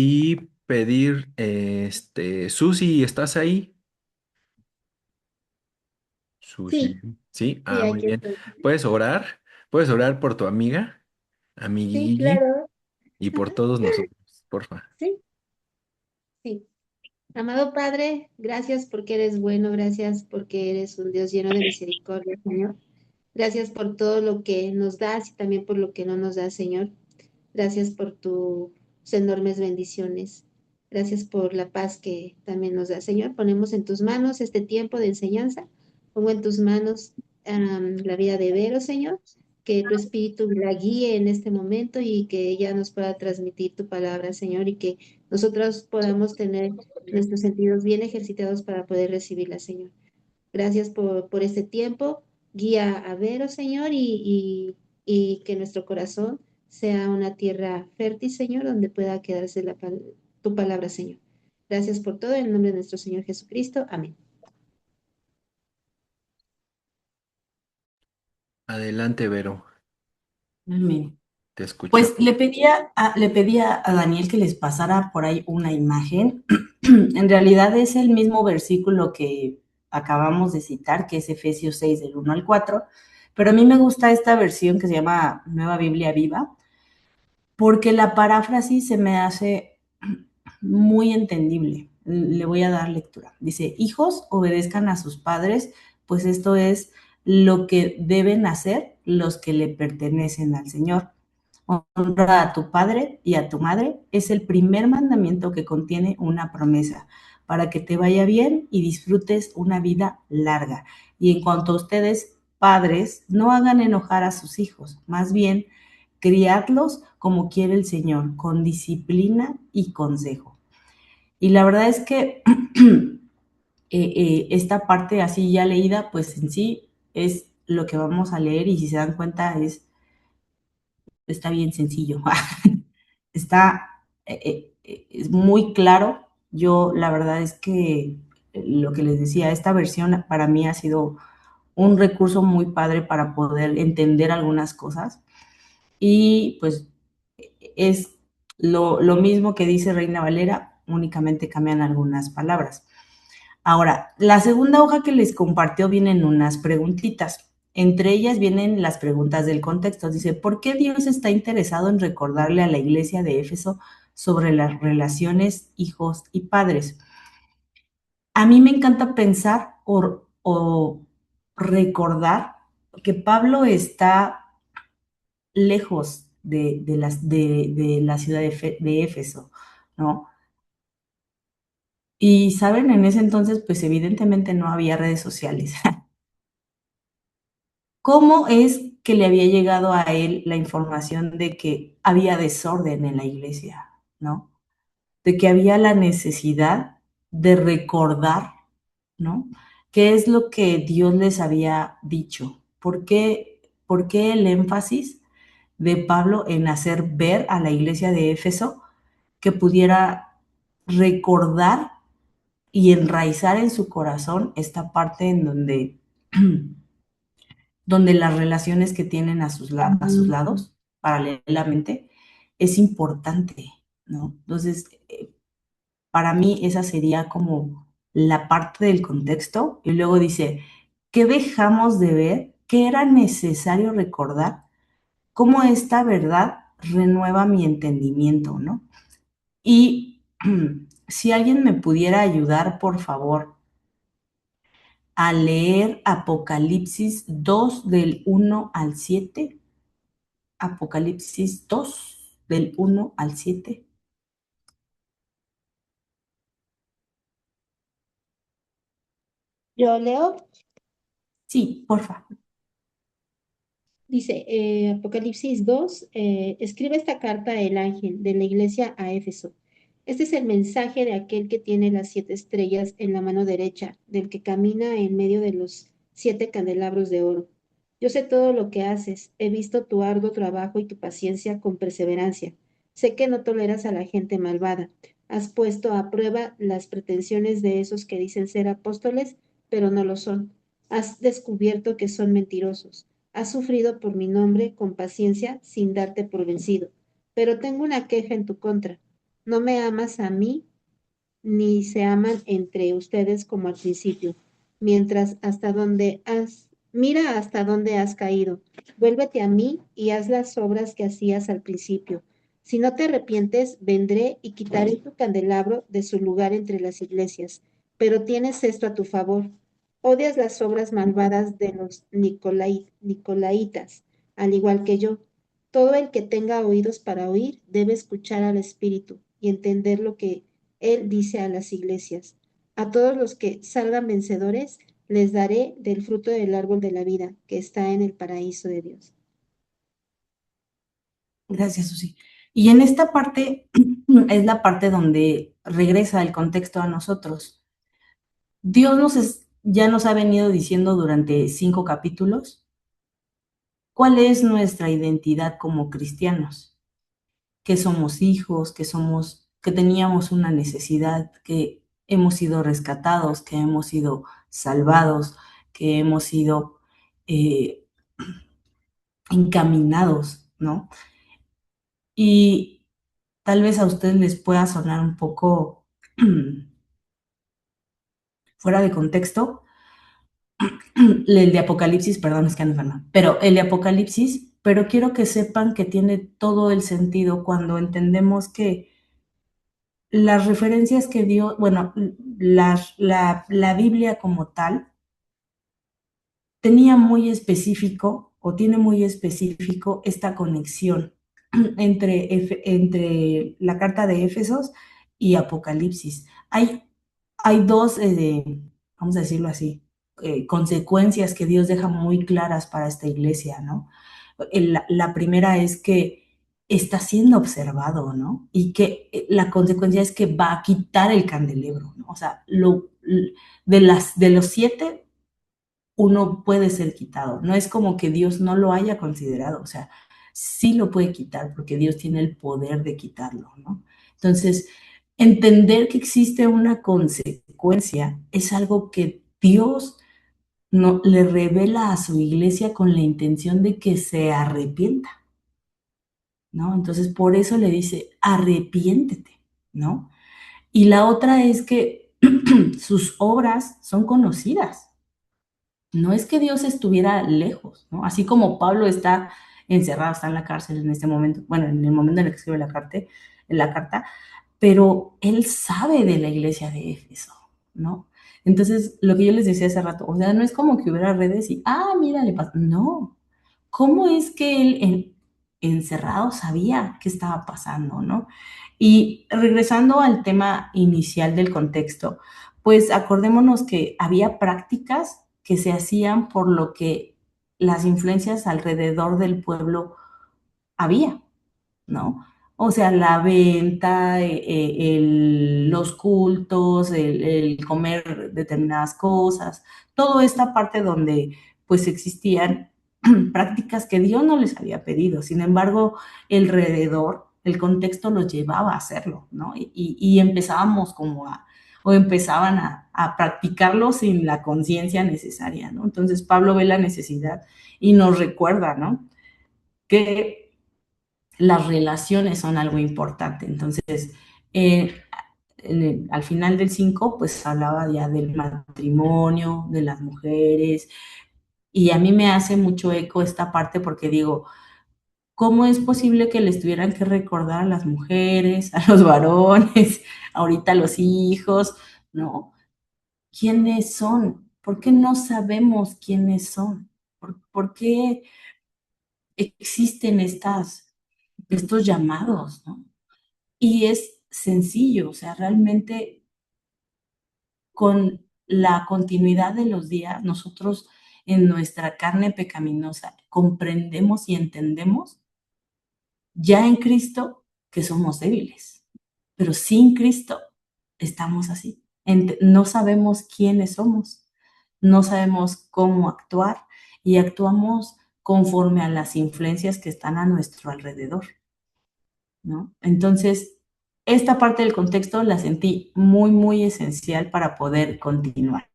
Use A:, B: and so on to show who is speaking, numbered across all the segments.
A: y pedir, Susi, ¿estás ahí? Susi,
B: Sí,
A: sí,
B: sí,
A: muy
B: aquí
A: bien.
B: estoy.
A: ¿Puedes orar? ¿Puedes orar por tu amiga,
B: Sí,
A: amiguigui,
B: claro.
A: y por todos nosotros, porfa?
B: Sí, sí. Amado Padre, gracias porque eres bueno, gracias porque eres un Dios lleno de misericordia, Señor. Gracias por todo lo que nos das y también por lo que no nos das, Señor. Gracias por tus enormes bendiciones. Gracias por la paz que también nos da, Señor. Ponemos en tus manos este tiempo de enseñanza. Pongo en tus manos la vida de Vero, Señor. Que tu espíritu la guíe en este momento y que ella nos pueda transmitir tu palabra, Señor, y que nosotros podamos tener nuestros sentidos bien ejercitados para poder recibirla, Señor. Gracias por este tiempo. Guía a Vero, Señor, y que nuestro corazón sea una tierra fértil, Señor, donde pueda quedarse tu palabra, Señor. Gracias por todo. En el nombre de nuestro Señor Jesucristo. Amén.
A: Adelante, Vero,
C: Amén.
A: te escucho.
C: Pues le pedía a Daniel que les pasara por ahí una imagen. En realidad es el mismo versículo que acabamos de citar, que es Efesios 6 del 1 al 4, pero a mí me gusta esta versión que se llama Nueva Biblia Viva, porque la paráfrasis se me hace muy entendible. Le voy a dar lectura. Dice, hijos, obedezcan a sus padres, pues esto es lo que deben hacer los que le pertenecen al Señor. Honra a tu padre y a tu madre es el primer mandamiento que contiene una promesa para que te vaya bien y disfrutes una vida larga. Y en cuanto a ustedes, padres, no hagan enojar a sus hijos, más bien criadlos como quiere el Señor, con disciplina y consejo. Y la verdad es que esta parte así ya leída, pues en sí es lo que vamos a leer y si se dan cuenta está bien sencillo. Está, es muy claro. Yo la verdad es que lo que les decía, esta versión para mí ha sido un recurso muy padre para poder entender algunas cosas y pues es lo mismo que dice Reina Valera, únicamente cambian algunas palabras. Ahora, la segunda hoja que les compartió vienen unas preguntitas. Entre ellas vienen las preguntas del contexto. Dice, ¿por qué Dios está interesado en recordarle a la iglesia de Éfeso sobre las relaciones hijos y padres? A mí me encanta pensar o recordar que Pablo está lejos de la ciudad de Éfeso, ¿no? Y saben, en ese entonces, pues evidentemente no había redes sociales. ¿Cómo es que le había llegado a él la información de que había desorden en la iglesia, ¿no? De que había la necesidad de recordar, ¿no? ¿Qué es lo que Dios les había dicho? ¿Por qué el énfasis de Pablo en hacer ver a la iglesia de Éfeso que pudiera recordar y enraizar en su corazón esta parte en donde las relaciones que tienen a sus lados, paralelamente, es importante, ¿no? Entonces, para mí esa sería como la parte del contexto. Y luego dice, ¿qué dejamos de ver? ¿Qué era necesario recordar? ¿Cómo esta verdad renueva mi entendimiento, ¿no? Y si alguien me pudiera ayudar, por favor, a leer Apocalipsis 2 del 1 al 7. Apocalipsis 2 del 1 al 7.
B: Yo leo.
C: Sí, porfa.
B: Dice Apocalipsis 2, escribe esta carta el ángel de la iglesia a Éfeso. Este es el mensaje de aquel que tiene las 7 estrellas en la mano derecha, del que camina en medio de los 7 candelabros de oro. Yo sé todo lo que haces, he visto tu arduo trabajo y tu paciencia con perseverancia. Sé que no toleras a la gente malvada. Has puesto a prueba las pretensiones de esos que dicen ser apóstoles, pero no lo son. Has descubierto que son mentirosos. Has sufrido por mi nombre con paciencia sin darte por vencido. Pero tengo una queja en tu contra. no me amas a mí, ni se aman entre ustedes como al principio. Mira hasta dónde has caído. Vuélvete a mí y haz las obras que hacías al principio. Si no te arrepientes, vendré y quitaré tu candelabro de su lugar entre las iglesias. Pero tienes esto a tu favor. Odias las obras malvadas de los Nicolaitas, al igual que yo. Todo el que tenga oídos para oír debe escuchar al Espíritu y entender lo que él dice a las iglesias. A todos los que salgan vencedores, les daré del fruto del árbol de la vida que está en el paraíso de Dios.
C: Gracias, Susi. Y en esta parte es la parte donde regresa el contexto a nosotros. Ya nos ha venido diciendo durante 5 capítulos cuál es nuestra identidad como cristianos, que somos hijos, que teníamos una necesidad, que hemos sido rescatados, que hemos sido salvados, que hemos sido eh, encaminados, ¿no? Y tal vez a ustedes les pueda sonar un poco fuera de contexto, el de Apocalipsis, perdón, es que ando enferma, pero el de Apocalipsis, pero quiero que sepan que tiene todo el sentido cuando entendemos que las referencias que dio, bueno, la Biblia como tal, tenía muy específico o tiene muy específico esta conexión entre la carta de Éfesos y Apocalipsis. Hay dos, vamos a decirlo así, consecuencias que Dios deja muy claras para esta iglesia, ¿no? La primera es que está siendo observado, ¿no? Y que la consecuencia es que va a quitar el candelero, ¿no? O sea, de los 7 uno puede ser quitado. No es como que Dios no lo haya considerado, o sea, sí lo puede quitar porque Dios tiene el poder de quitarlo, ¿no? Entonces, entender que existe una consecuencia es algo que Dios no, le revela a su iglesia con la intención de que se arrepienta, ¿no? Entonces, por eso le dice, arrepiéntete, ¿no? Y la otra es que sus obras son conocidas. No es que Dios estuviera lejos, ¿no? Así como Pablo está encerrado, está en la cárcel en este momento, bueno, en el momento en el que escribe la carta, pero él sabe de la iglesia de Éfeso, ¿no? Entonces, lo que yo les decía hace rato, o sea, no es como que hubiera redes y, mira, le pasa, no. ¿Cómo es que él encerrado sabía qué estaba pasando, no? Y regresando al tema inicial del contexto, pues acordémonos que había prácticas que se hacían por lo que las influencias alrededor del pueblo había, ¿no? O sea, la venta, los cultos, el comer determinadas cosas, toda esta parte donde pues existían prácticas que Dios no les había pedido. Sin embargo, el contexto los llevaba a hacerlo, ¿no? Y empezábamos o empezaban a practicarlo sin la conciencia necesaria, ¿no? Entonces Pablo ve la necesidad y nos recuerda, ¿no? Que las relaciones son algo importante. Entonces, eh, al final del 5, pues hablaba ya del matrimonio, de las mujeres, y a mí me hace mucho eco esta parte porque digo, ¿cómo es posible que les tuvieran que recordar a las mujeres, a los varones, ahorita a los hijos? No, ¿quiénes son? ¿Por qué no sabemos quiénes son? ¿Por qué existen estos llamados, ¿no? Y es sencillo, o sea, realmente con la continuidad de los días, nosotros en nuestra carne pecaminosa comprendemos y entendemos ya en Cristo que somos débiles, pero sin Cristo estamos así. No sabemos quiénes somos, no sabemos cómo actuar y actuamos conforme a las influencias que están a nuestro alrededor, ¿no? Entonces, esta parte del contexto la sentí muy, muy esencial para poder continuar.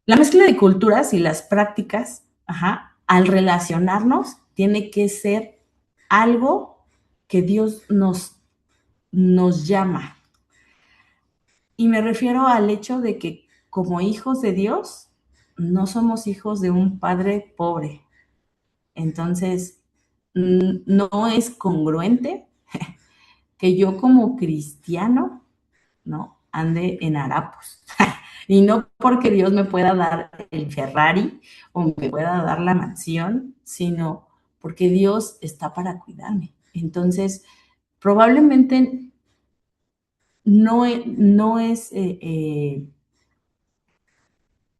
C: La mezcla de culturas y las prácticas, al relacionarnos, tiene que ser algo que Dios nos nos llama. Y me refiero al hecho de que como hijos de Dios, no somos hijos de un padre pobre. Entonces, no es congruente que yo como cristiano, ¿no? Ande en harapos. Y no porque Dios me pueda dar el Ferrari o me pueda dar la mansión, sino porque Dios está para cuidarme. Entonces, probablemente no es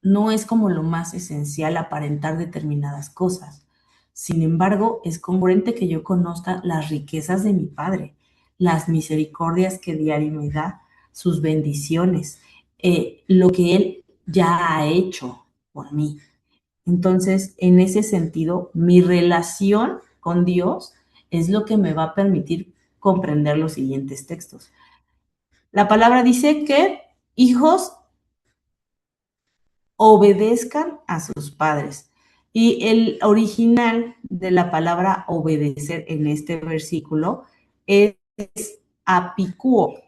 C: no es como lo más esencial aparentar determinadas cosas. Sin embargo, es congruente que yo conozca las riquezas de mi Padre, las misericordias que diario me da, sus bendiciones, lo que Él ya ha hecho por mí. Entonces, en ese sentido, mi relación con Dios es lo que me va a permitir comprender los siguientes textos. La palabra dice que hijos obedezcan a sus padres. Y el original de la palabra obedecer en este versículo es apicuo,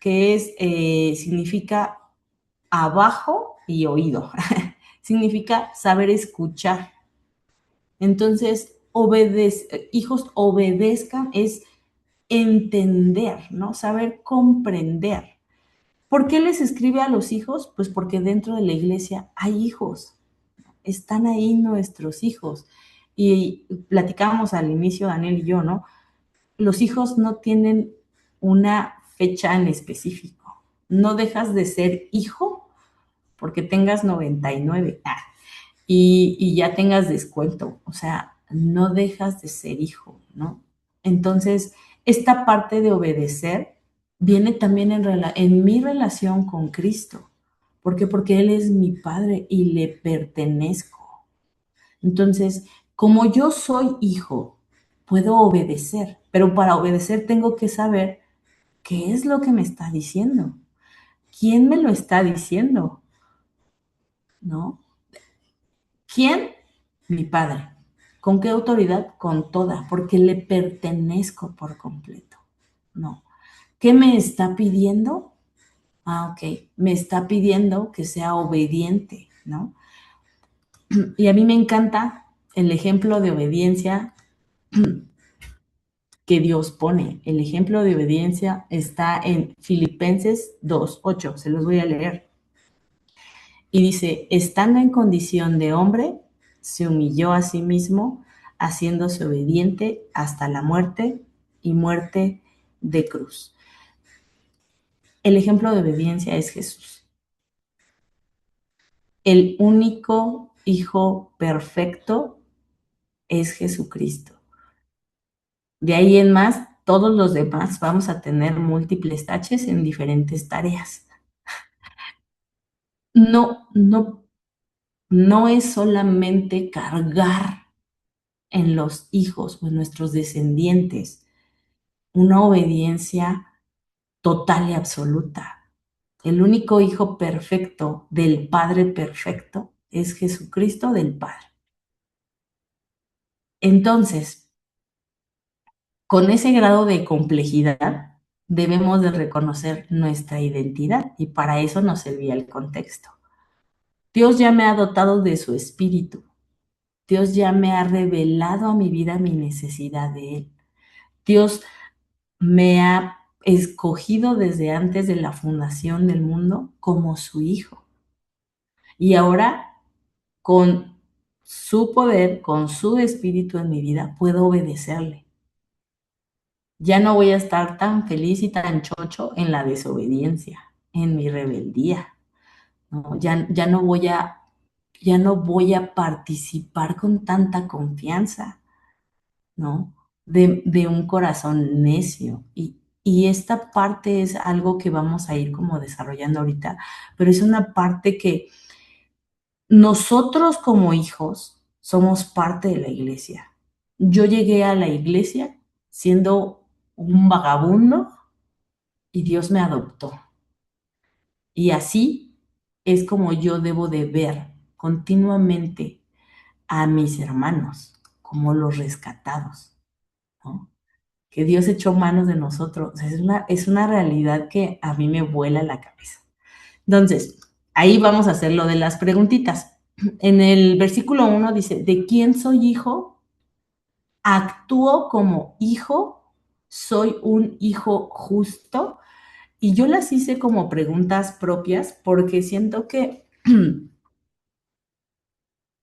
C: que significa abajo y oído. Significa saber escuchar. Entonces, hijos obedezcan es entender, ¿no? Saber comprender. ¿Por qué les escribe a los hijos? Pues porque dentro de la iglesia hay hijos, están ahí nuestros hijos. Y platicábamos al inicio, Daniel y yo, ¿no? Los hijos no tienen una fecha en específico. No dejas de ser hijo porque tengas 99 y ya tengas descuento. O sea, no dejas de ser hijo, ¿no? Entonces, esta parte de obedecer viene también en mi relación con Cristo. ¿Por qué? Porque Él es mi Padre y le pertenezco. Entonces, como yo soy hijo, puedo obedecer, pero para obedecer tengo que saber qué es lo que me está diciendo, quién me lo está diciendo, ¿no? ¿Quién? Mi Padre. ¿Con qué autoridad? Con toda, porque le pertenezco por completo, ¿no? ¿Qué me está pidiendo? Ok, me está pidiendo que sea obediente, ¿no? Y a mí me encanta el ejemplo de obediencia que Dios pone. El ejemplo de obediencia está en Filipenses 2:8. Se los voy a leer. Y dice, estando en condición de hombre, se humilló a sí mismo, haciéndose obediente hasta la muerte y muerte de cruz. El ejemplo de obediencia es Jesús, el único Hijo perfecto es Jesucristo. De ahí en más, todos los demás vamos a tener múltiples taches en diferentes tareas. No, no, no es solamente cargar en los hijos o en nuestros descendientes una obediencia total y absoluta. El único hijo perfecto del Padre perfecto es Jesucristo del Padre. Entonces, con ese grado de complejidad, debemos de reconocer nuestra identidad y para eso nos servía el contexto. Dios ya me ha dotado de su espíritu. Dios ya me ha revelado a mi vida mi necesidad de Él. Dios me ha escogido desde antes de la fundación del mundo como su hijo. Y ahora, con su poder, con su espíritu en mi vida, puedo obedecerle. Ya no voy a estar tan feliz y tan chocho en la desobediencia, en mi rebeldía. ¿No? Ya no voy a participar con tanta confianza, ¿no? De un corazón necio. Y esta parte es algo que vamos a ir como desarrollando ahorita, pero es una parte que nosotros como hijos somos parte de la iglesia. Yo llegué a la iglesia siendo un vagabundo y Dios me adoptó. Y así es como yo debo de ver continuamente a mis hermanos como los rescatados, ¿no? que Dios echó manos de nosotros. Es una realidad que a mí me vuela la cabeza. Entonces, ahí vamos a hacer lo de las preguntitas. En el versículo 1 dice, ¿de quién soy hijo? Actúo como hijo, soy un hijo justo. Y yo las hice como preguntas propias porque siento que en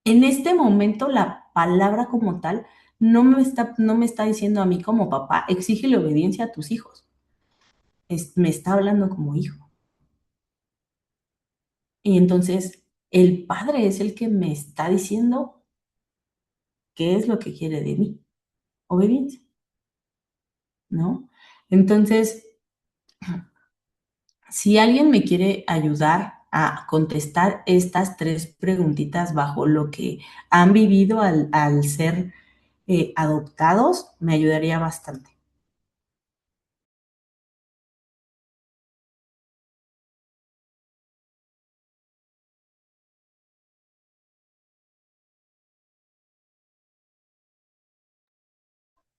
C: este momento la palabra como tal no me está diciendo a mí como papá, exígele obediencia a tus hijos. Me está hablando como hijo. Y entonces el padre es el que me está diciendo qué es lo que quiere de mí. Obediencia, ¿no? Entonces, si alguien me quiere ayudar a contestar estas tres preguntitas bajo lo que han vivido al ser adoptados, me ayudaría bastante.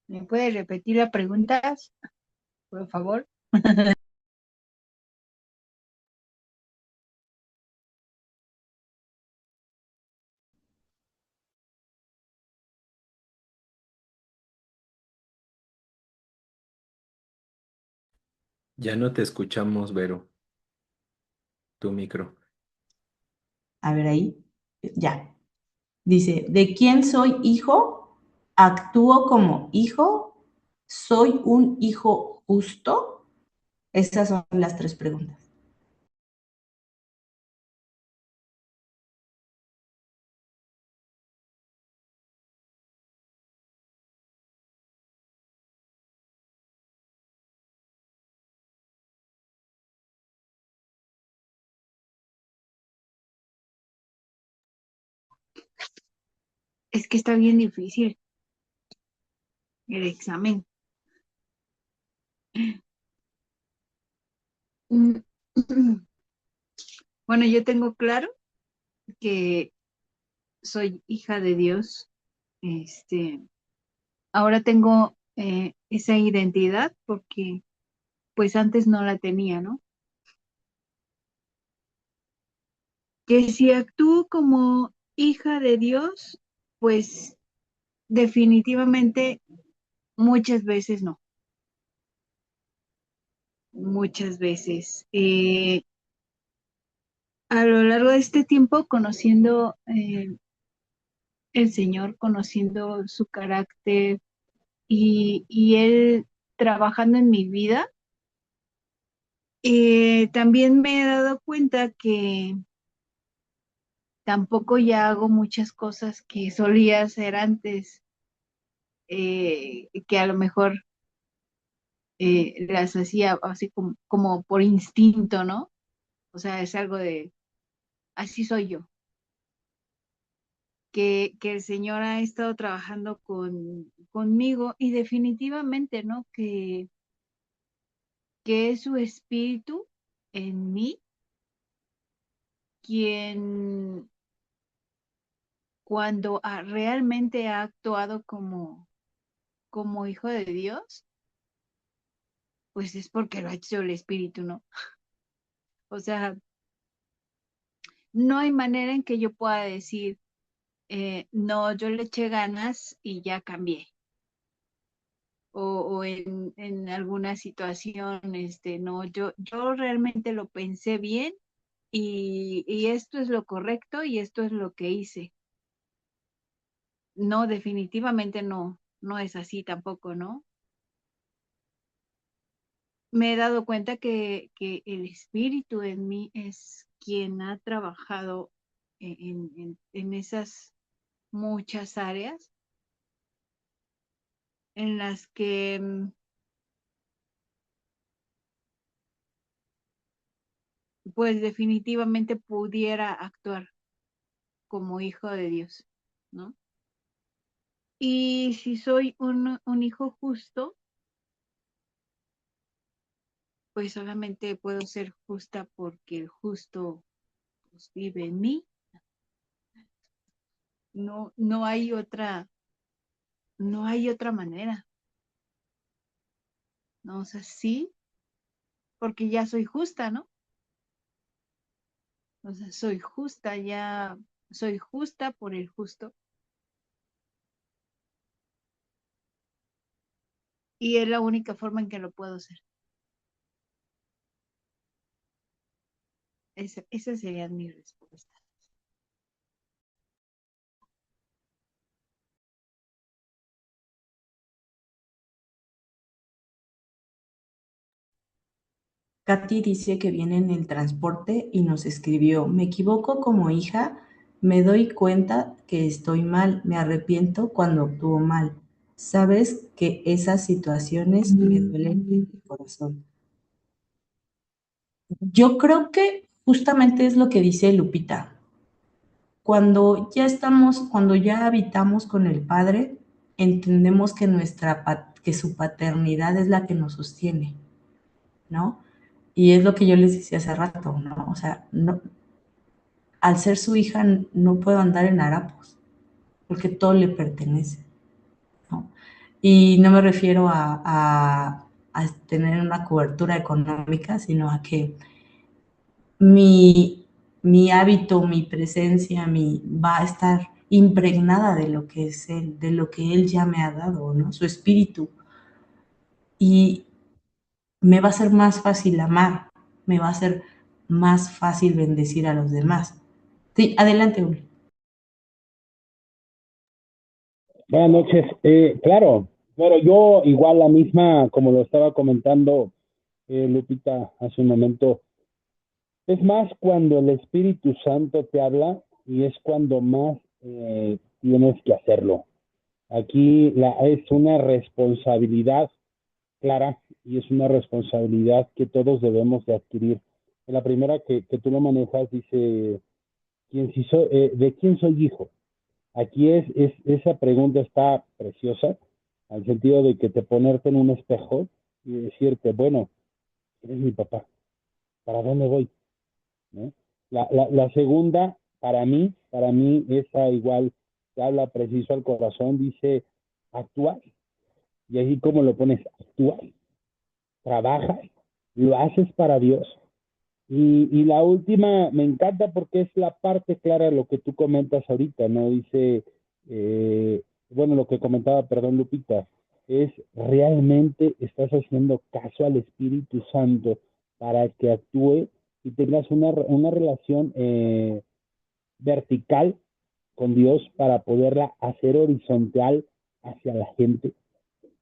D: ¿Me puede repetir las preguntas, por favor?
A: Ya no te escuchamos, Vero, tu micro.
C: A ver ahí, ya. Dice, ¿de quién soy hijo? ¿Actúo como hijo? ¿Soy un hijo justo? Esas son las tres preguntas.
D: Es que está bien difícil el examen. Mm, Bueno, yo tengo claro que soy hija de Dios. Ahora tengo esa identidad porque pues antes no la tenía, ¿no? Que si actúo como hija de Dios, pues definitivamente muchas veces no, muchas veces. A lo largo de este tiempo, conociendo el Señor, conociendo su carácter y Él trabajando en mi vida, también me he dado cuenta que tampoco ya hago muchas cosas que solía hacer antes, que a lo mejor las hacía así como por instinto, ¿no? O sea, es algo de, así soy yo, que el Señor ha estado trabajando conmigo y definitivamente, ¿no? Que es su espíritu en mí quien cuando realmente ha actuado como hijo de Dios, pues es porque lo ha hecho el espíritu, ¿no? O sea, no hay manera en que yo pueda decir, no, yo le eché ganas y ya cambié. O en alguna situación, no, yo realmente lo pensé bien y esto es lo correcto y esto es lo que hice. No, definitivamente no, no es así tampoco, ¿no? Me he dado cuenta que el espíritu en mí es quien ha trabajado en esas muchas áreas en las que pues definitivamente pudiera actuar como hijo de Dios, ¿no? Y si soy un hijo justo, pues solamente puedo ser justa porque el justo pues, vive en mí. No, no hay otra manera. ¿no? O sea, sí, porque ya soy justa, ¿no? O sea, soy justa, ya soy justa por el justo. Y es la única forma en que lo puedo ser. Esa sería mi respuesta.
C: Katy dice que viene en el transporte y nos escribió: me equivoco como hija, me doy cuenta que estoy mal, me arrepiento cuando actúo mal. Sabes que esas situaciones me duelen en el corazón. Yo creo que justamente es lo que dice Lupita. Cuando ya habitamos con el Padre, entendemos que que su paternidad es la que nos sostiene, ¿no? Y es lo que yo les decía hace rato, ¿no? O sea, no, al ser su hija no puedo andar en harapos, porque todo le pertenece, ¿no? Y no me refiero a tener una cobertura económica, sino a que mi, mi hábito, mi presencia, va a estar impregnada de lo que es Él, de lo que Él ya me ha dado, ¿no? Su espíritu. Y me va a ser más fácil amar, me va a ser más fácil bendecir a los demás. Sí, adelante, Uli.
E: Buenas noches. Claro, pero yo igual la misma, como lo estaba comentando Lupita hace un momento, es más cuando el Espíritu Santo te habla y es cuando más tienes que hacerlo. Aquí es una responsabilidad clara y es una responsabilidad que todos debemos de adquirir. En la primera que tú lo manejas dice, ¿de quién soy hijo? Aquí esa pregunta está preciosa, al sentido de que te ponerte en un espejo y decirte, bueno, eres mi papá, ¿para dónde voy? ¿No? La segunda, para mí, esa igual te habla preciso al corazón, dice, actúas, y así como lo pones, actúas, trabajas, lo haces para Dios. Y la última me encanta porque es la parte clara de lo que tú comentas ahorita, ¿no? Dice, bueno, lo que comentaba, perdón, Lupita, es realmente estás haciendo caso al Espíritu Santo para que actúe y tengas una relación vertical con Dios para poderla hacer horizontal hacia la gente.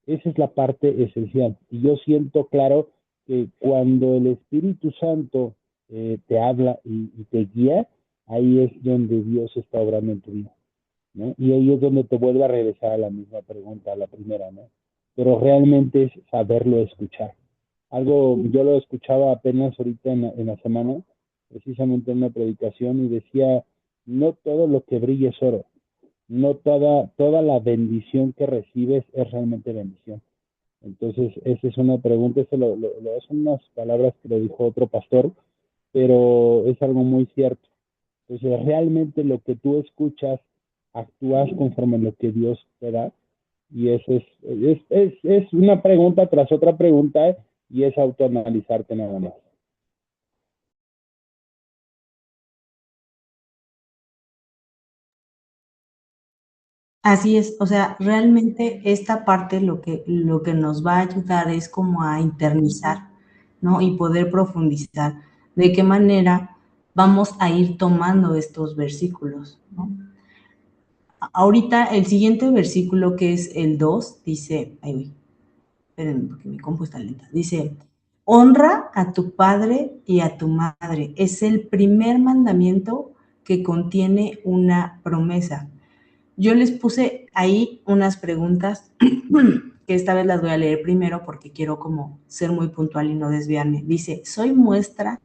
E: Esa es la parte esencial. Y yo siento claro que cuando el Espíritu Santo te habla y te guía, ahí es donde Dios está obrando en tu vida, ¿no? Y ahí es donde te vuelve a regresar a la misma pregunta, a la primera, ¿no? Pero realmente es saberlo escuchar. Algo, yo lo escuchaba apenas ahorita en la semana, precisamente en una predicación, y decía, no todo lo que brilla es oro, no toda la bendición que recibes es realmente bendición. Entonces, esa es una pregunta, son unas palabras que lo dijo otro pastor, pero es algo muy cierto. Entonces, realmente lo que tú escuchas, actúas conforme a lo que Dios te da, y eso es una pregunta tras otra pregunta, y es autoanalizarte nada más.
C: Así es, o sea, realmente esta parte lo que nos va a ayudar es como a internizar, ¿no? Y poder profundizar de qué manera vamos a ir tomando estos versículos, ¿no? Ahorita el siguiente versículo, que es el 2, dice, ay, espérenme porque mi compu está lenta, dice, honra a tu padre y a tu madre. Es el primer mandamiento que contiene una promesa. Yo les puse ahí unas preguntas que esta vez las voy a leer primero porque quiero como ser muy puntual y no desviarme. Dice, soy muestra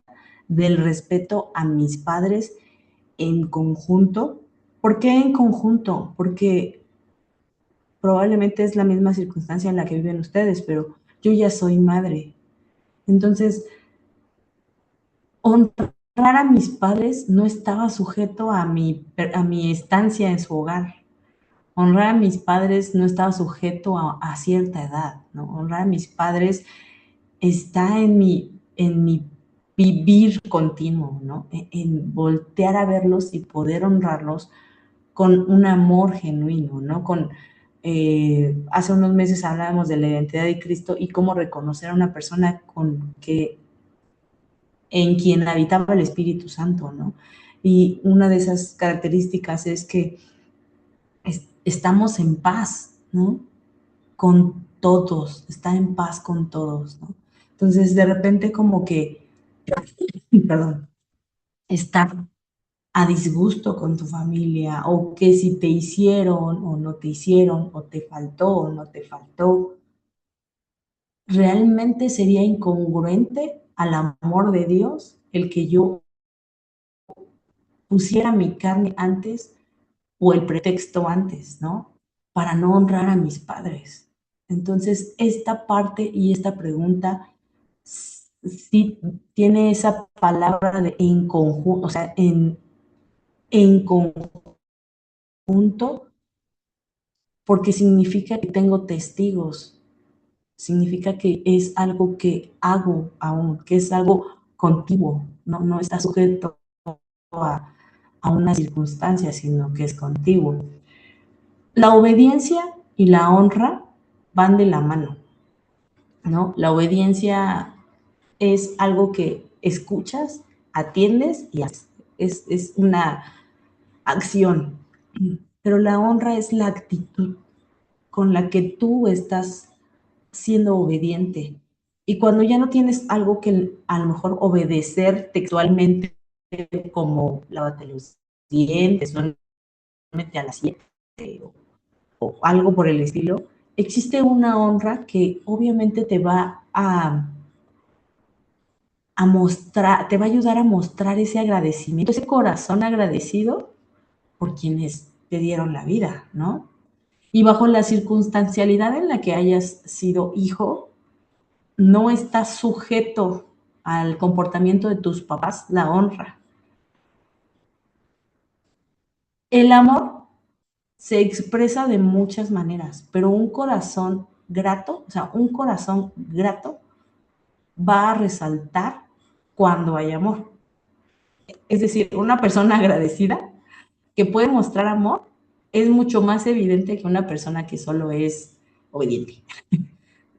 C: del respeto a mis padres en conjunto. ¿Por qué en conjunto? Porque probablemente es la misma circunstancia en la que viven ustedes, pero yo ya soy madre. Entonces, honrar a mis padres no estaba sujeto a mi estancia en su hogar. Honrar a mis padres no estaba sujeto a cierta edad, ¿no? Honrar a mis padres está en mi vivir continuo, ¿no? En voltear a verlos y poder honrarlos con un amor genuino, ¿no? Hace unos meses hablábamos de la identidad de Cristo y cómo reconocer a una persona en quien habitaba el Espíritu Santo, ¿no? Y una de esas características es que estamos en paz, ¿no? Con todos, está en paz con todos, ¿no? Entonces, de repente como que, perdón, estar a disgusto con tu familia, o que si te hicieron o no te hicieron, o te faltó o no te faltó, realmente sería incongruente al amor de Dios el que yo pusiera mi carne antes o el pretexto antes, ¿no? Para no honrar a mis padres. Entonces, esta parte y esta pregunta sí tiene esa palabra de en conjunto, o sea, en conjunto, porque significa que tengo testigos, significa que es algo que hago aún, que es algo contigo, no está sujeto a una circunstancia, sino que es contigo. La obediencia y la honra van de la mano, ¿no? La obediencia es algo que escuchas, atiendes y haces. Es una acción, pero la honra es la actitud con la que tú estás siendo obediente. Y cuando ya no tienes algo que a lo mejor obedecer textualmente, como lávate los dientes, duérmete a las 7 o algo por el estilo, existe una honra que obviamente te va a mostrar, te va a ayudar a mostrar ese agradecimiento, ese corazón agradecido por quienes te dieron la vida, ¿no? Y bajo la circunstancialidad en la que hayas sido hijo, no estás sujeto al comportamiento de tus papás, la honra. El amor se expresa de muchas maneras, pero un corazón grato, o sea, un corazón grato va a resaltar cuando hay amor. Es decir, una persona agradecida que puede mostrar amor es mucho más evidente que una persona que solo es obediente,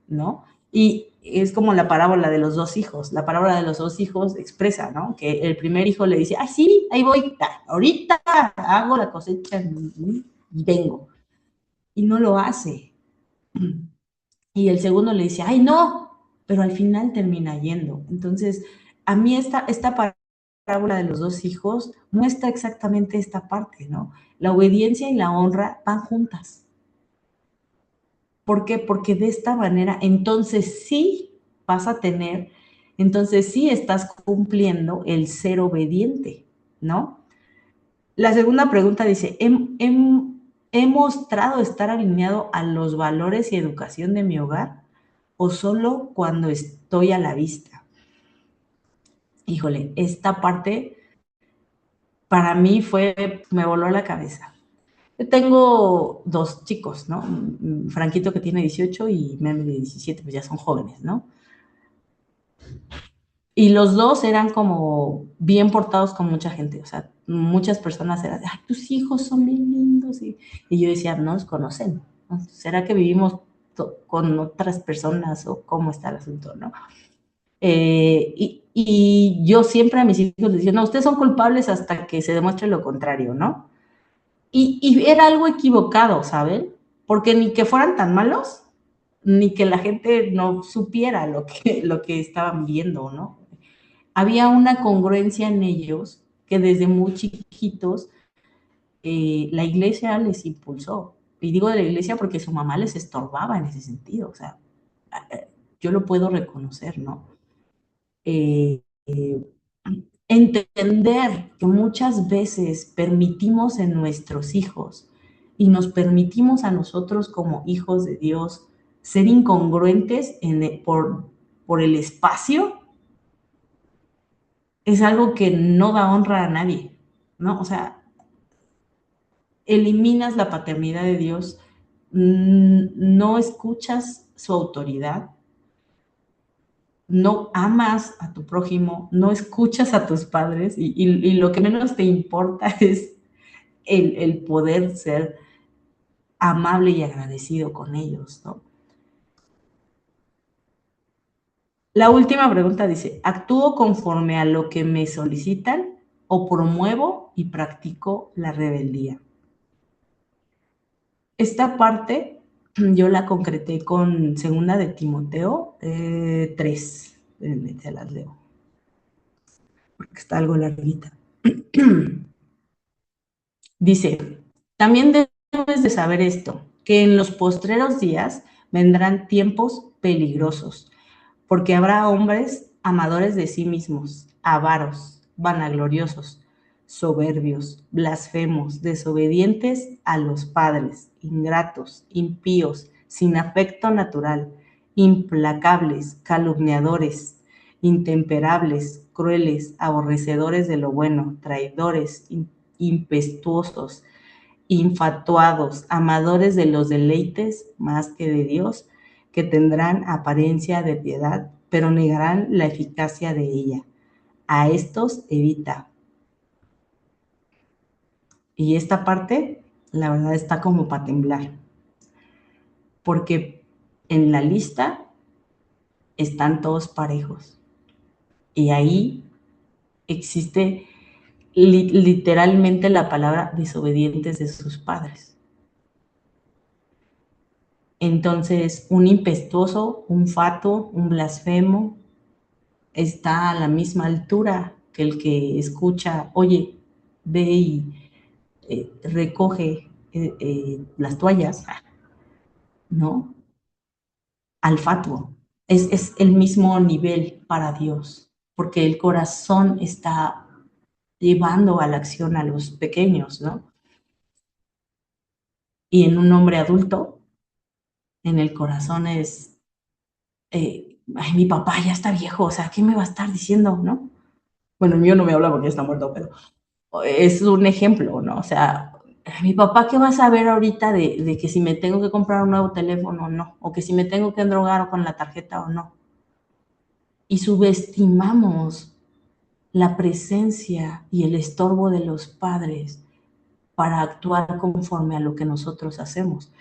C: ¿no? Y es como la parábola de los dos hijos. La parábola de los dos hijos expresa, ¿no? Que el primer hijo le dice, ay, sí, ahí voy, ahorita hago la cosecha y vengo. Y no lo hace. Y el segundo le dice, ay, no, pero al final termina yendo. Entonces, a mí esta parábola de los dos hijos muestra exactamente esta parte, ¿no? La obediencia y la honra van juntas. ¿Por qué? Porque de esta manera, entonces sí vas a tener, entonces sí estás cumpliendo el ser obediente, ¿no? La segunda pregunta dice, ¿he mostrado estar alineado a los valores y educación de mi hogar o solo cuando estoy a la vista? Híjole, esta parte para mí me voló la cabeza. Yo tengo dos chicos, ¿no? Franquito que tiene 18 y Meme de 17, pues ya son jóvenes, ¿no? Y los dos eran como bien portados con mucha gente, o sea, muchas personas eran, ay, tus hijos son bien lindos. Y yo decía, no nos conocen, ¿no? ¿Será que vivimos con otras personas o cómo está el asunto, no? Y yo siempre a mis hijos les decía, no, ustedes son culpables hasta que se demuestre lo contrario, ¿no? Y era algo equivocado, ¿saben? Porque ni que fueran tan malos, ni que la gente no supiera lo que estaban viendo, ¿no? Había una congruencia en ellos que desde muy chiquitos la iglesia les impulsó. Y digo de la iglesia porque su mamá les estorbaba en ese sentido, o sea, yo lo puedo reconocer, ¿no? Eh, eh, Entender que muchas veces permitimos en nuestros hijos y nos permitimos a nosotros como hijos de Dios ser incongruentes por el espacio es algo que no da honra a nadie, ¿no? O sea, eliminas la paternidad de Dios, no escuchas su autoridad no amas a tu prójimo, no escuchas a tus padres y lo que menos te importa es el poder ser amable y agradecido con ellos, ¿no? La última pregunta dice, ¿actúo conforme a lo que me solicitan o promuevo y practico la rebeldía? Esta parte yo la concreté con segunda de Timoteo 3. Se las leo, porque está algo larguita. Dice, también debes de saber esto, que en los postreros días vendrán tiempos peligrosos, porque habrá hombres amadores de sí mismos, avaros, vanagloriosos, soberbios, blasfemos, desobedientes a los padres, ingratos, impíos, sin afecto natural, implacables, calumniadores, intemperables, crueles, aborrecedores de lo bueno, traidores, impetuosos, infatuados, amadores de los deleites más que de Dios, que tendrán apariencia de piedad, pero negarán la eficacia de ella. A estos evita. Y esta parte, la verdad, está como para temblar, porque en la lista están todos parejos. Y ahí existe literalmente la palabra desobedientes de sus padres. Entonces, un impetuoso, un fatuo, un blasfemo, está a la misma altura que el que escucha, oye, ve y recoge las toallas, ¿no? Al fatuo. Es el mismo nivel para Dios, porque el corazón está llevando a la acción a los pequeños, ¿no? Y en un hombre adulto, en el corazón es, ay, mi papá ya está viejo, o sea, ¿qué me va a estar diciendo, no? Bueno, el mío no me habla porque ya está muerto, pero es un ejemplo, ¿no? O sea, mi papá, ¿qué va a saber ahorita de que si me tengo que comprar un nuevo teléfono o no? O que si me tengo que endrogar con la tarjeta o no. Y subestimamos la presencia y el estorbo de los padres para actuar conforme a lo que nosotros hacemos.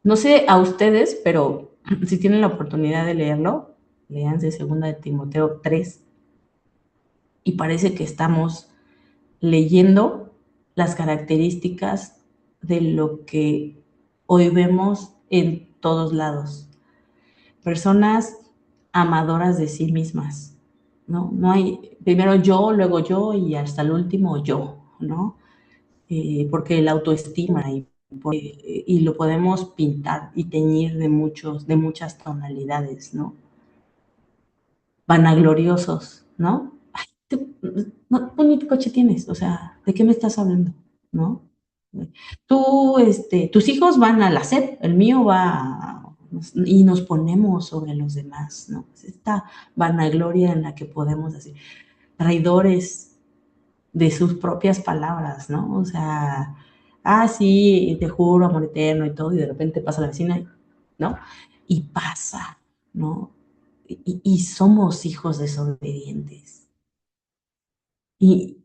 C: No sé a ustedes, pero si tienen la oportunidad de leerlo, léanse 2 de Timoteo 3, y parece que estamos leyendo las características de lo que hoy vemos en todos lados. Personas amadoras de sí mismas, ¿no? No hay, primero yo, luego yo y hasta el último yo, ¿no? Porque la autoestima y lo podemos pintar y teñir de muchas tonalidades, ¿no? Vanagloriosos, ¿no? Ay, no, tú ni coche tienes, o sea, ¿de qué me estás hablando? ¿No? Tú, tus hijos van a la SEP, el mío y nos ponemos sobre los demás, ¿no? Es esta vanagloria en la que podemos decir, traidores de sus propias palabras, ¿no? O sea, sí, te juro, amor eterno y todo, y de repente pasa la vecina, ¿no? Y pasa, ¿no? Y somos hijos desobedientes. Y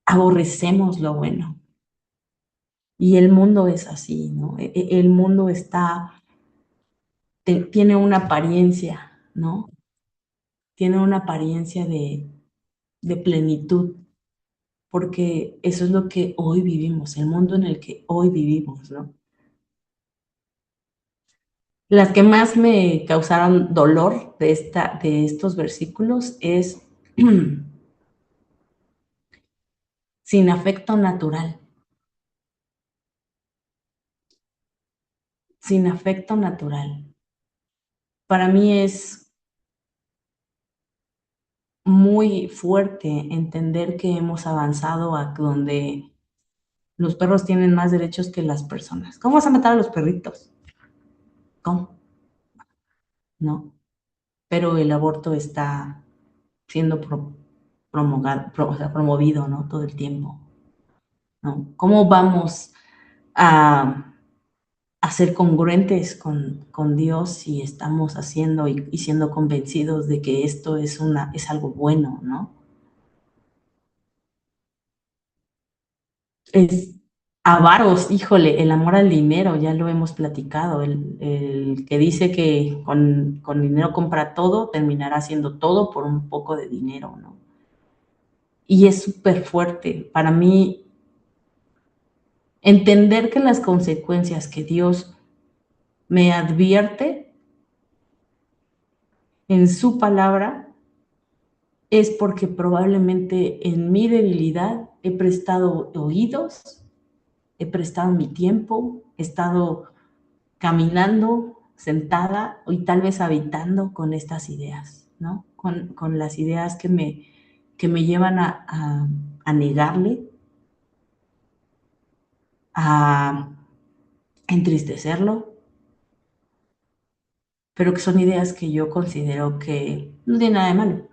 C: aborrecemos lo bueno. Y el mundo es así, ¿no? El mundo tiene una apariencia, ¿no? Tiene una apariencia de plenitud, porque eso es lo que hoy vivimos, el mundo en el que hoy vivimos, ¿no? Las que más me causaron dolor de estos versículos es sin afecto natural. Sin afecto natural. Para mí es muy fuerte entender que hemos avanzado a donde los perros tienen más derechos que las personas. ¿Cómo vas a matar a los perritos? ¿Cómo? No. Pero el aborto está siendo promovido, ¿no? Todo el tiempo, ¿no? ¿Cómo vamos a a ser congruentes con Dios si estamos haciendo y siendo convencidos de que esto es algo bueno, ¿no? Es avaros, híjole, el amor al dinero, ya lo hemos platicado, el que dice que con dinero compra todo, terminará haciendo todo por un poco de dinero, ¿no? Y es súper fuerte. Para mí, entender que las consecuencias que Dios me advierte en su palabra es porque probablemente en mi debilidad he prestado oídos, he prestado mi tiempo, he estado caminando, sentada y tal vez habitando con estas ideas, ¿no? Con las ideas que me llevan a negarle, a entristecerlo, pero que son ideas que yo considero que no tiene nada de malo.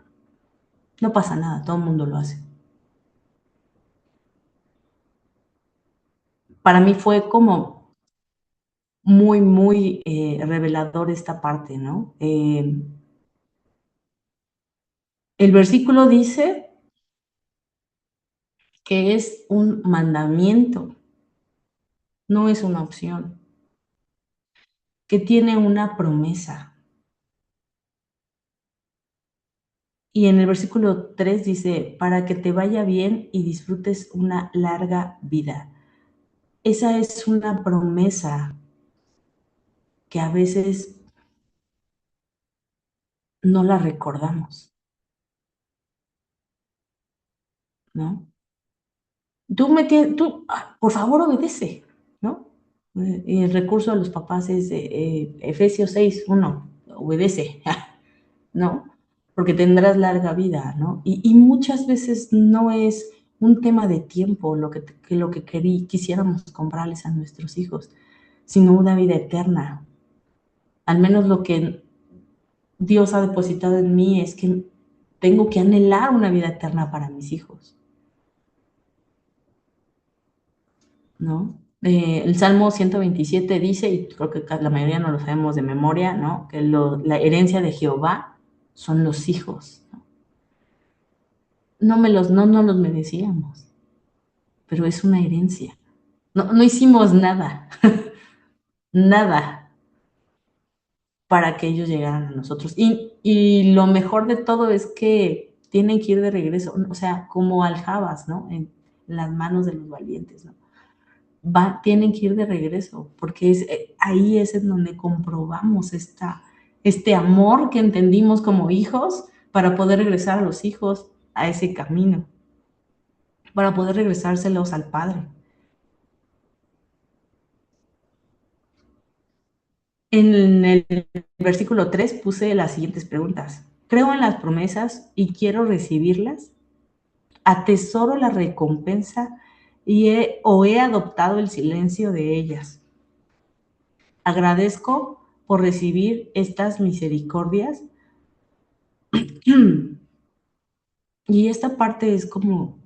C: No pasa nada, todo el mundo lo hace. Para mí fue como muy, muy revelador esta parte, ¿no? El versículo dice que es un mandamiento, no es una opción, que tiene una promesa. Y en el versículo 3 dice, para que te vaya bien y disfrutes una larga vida. Esa es una promesa que a veces no la recordamos, ¿no? Por favor, obedece, ¿no? Y el recurso de los papás es Efesios 6:1, obedece, ¿no? Porque tendrás larga vida, ¿no? Y muchas veces no es un tema de tiempo lo que quisiéramos comprarles a nuestros hijos, sino una vida eterna. Al menos lo que Dios ha depositado en mí es que tengo que anhelar una vida eterna para mis hijos, ¿no? El Salmo 127 dice, y creo que la mayoría no lo sabemos de memoria, ¿no? Que la herencia de Jehová son los hijos, ¿no? No los merecíamos, pero es una herencia. No hicimos nada, nada para que ellos llegaran a nosotros. Y lo mejor de todo es que tienen que ir de regreso, o sea, como aljabas, ¿no? En las manos de los valientes, ¿no? Tienen que ir de regreso, porque ahí es en donde comprobamos este amor que entendimos como hijos para poder regresar a los hijos a ese camino, para poder regresárselos al Padre. En el versículo 3 puse las siguientes preguntas. ¿Creo en las promesas y quiero recibirlas? ¿Atesoro la recompensa o he adoptado el silencio de ellas? ¿Agradezco por recibir estas misericordias? Y esta parte es como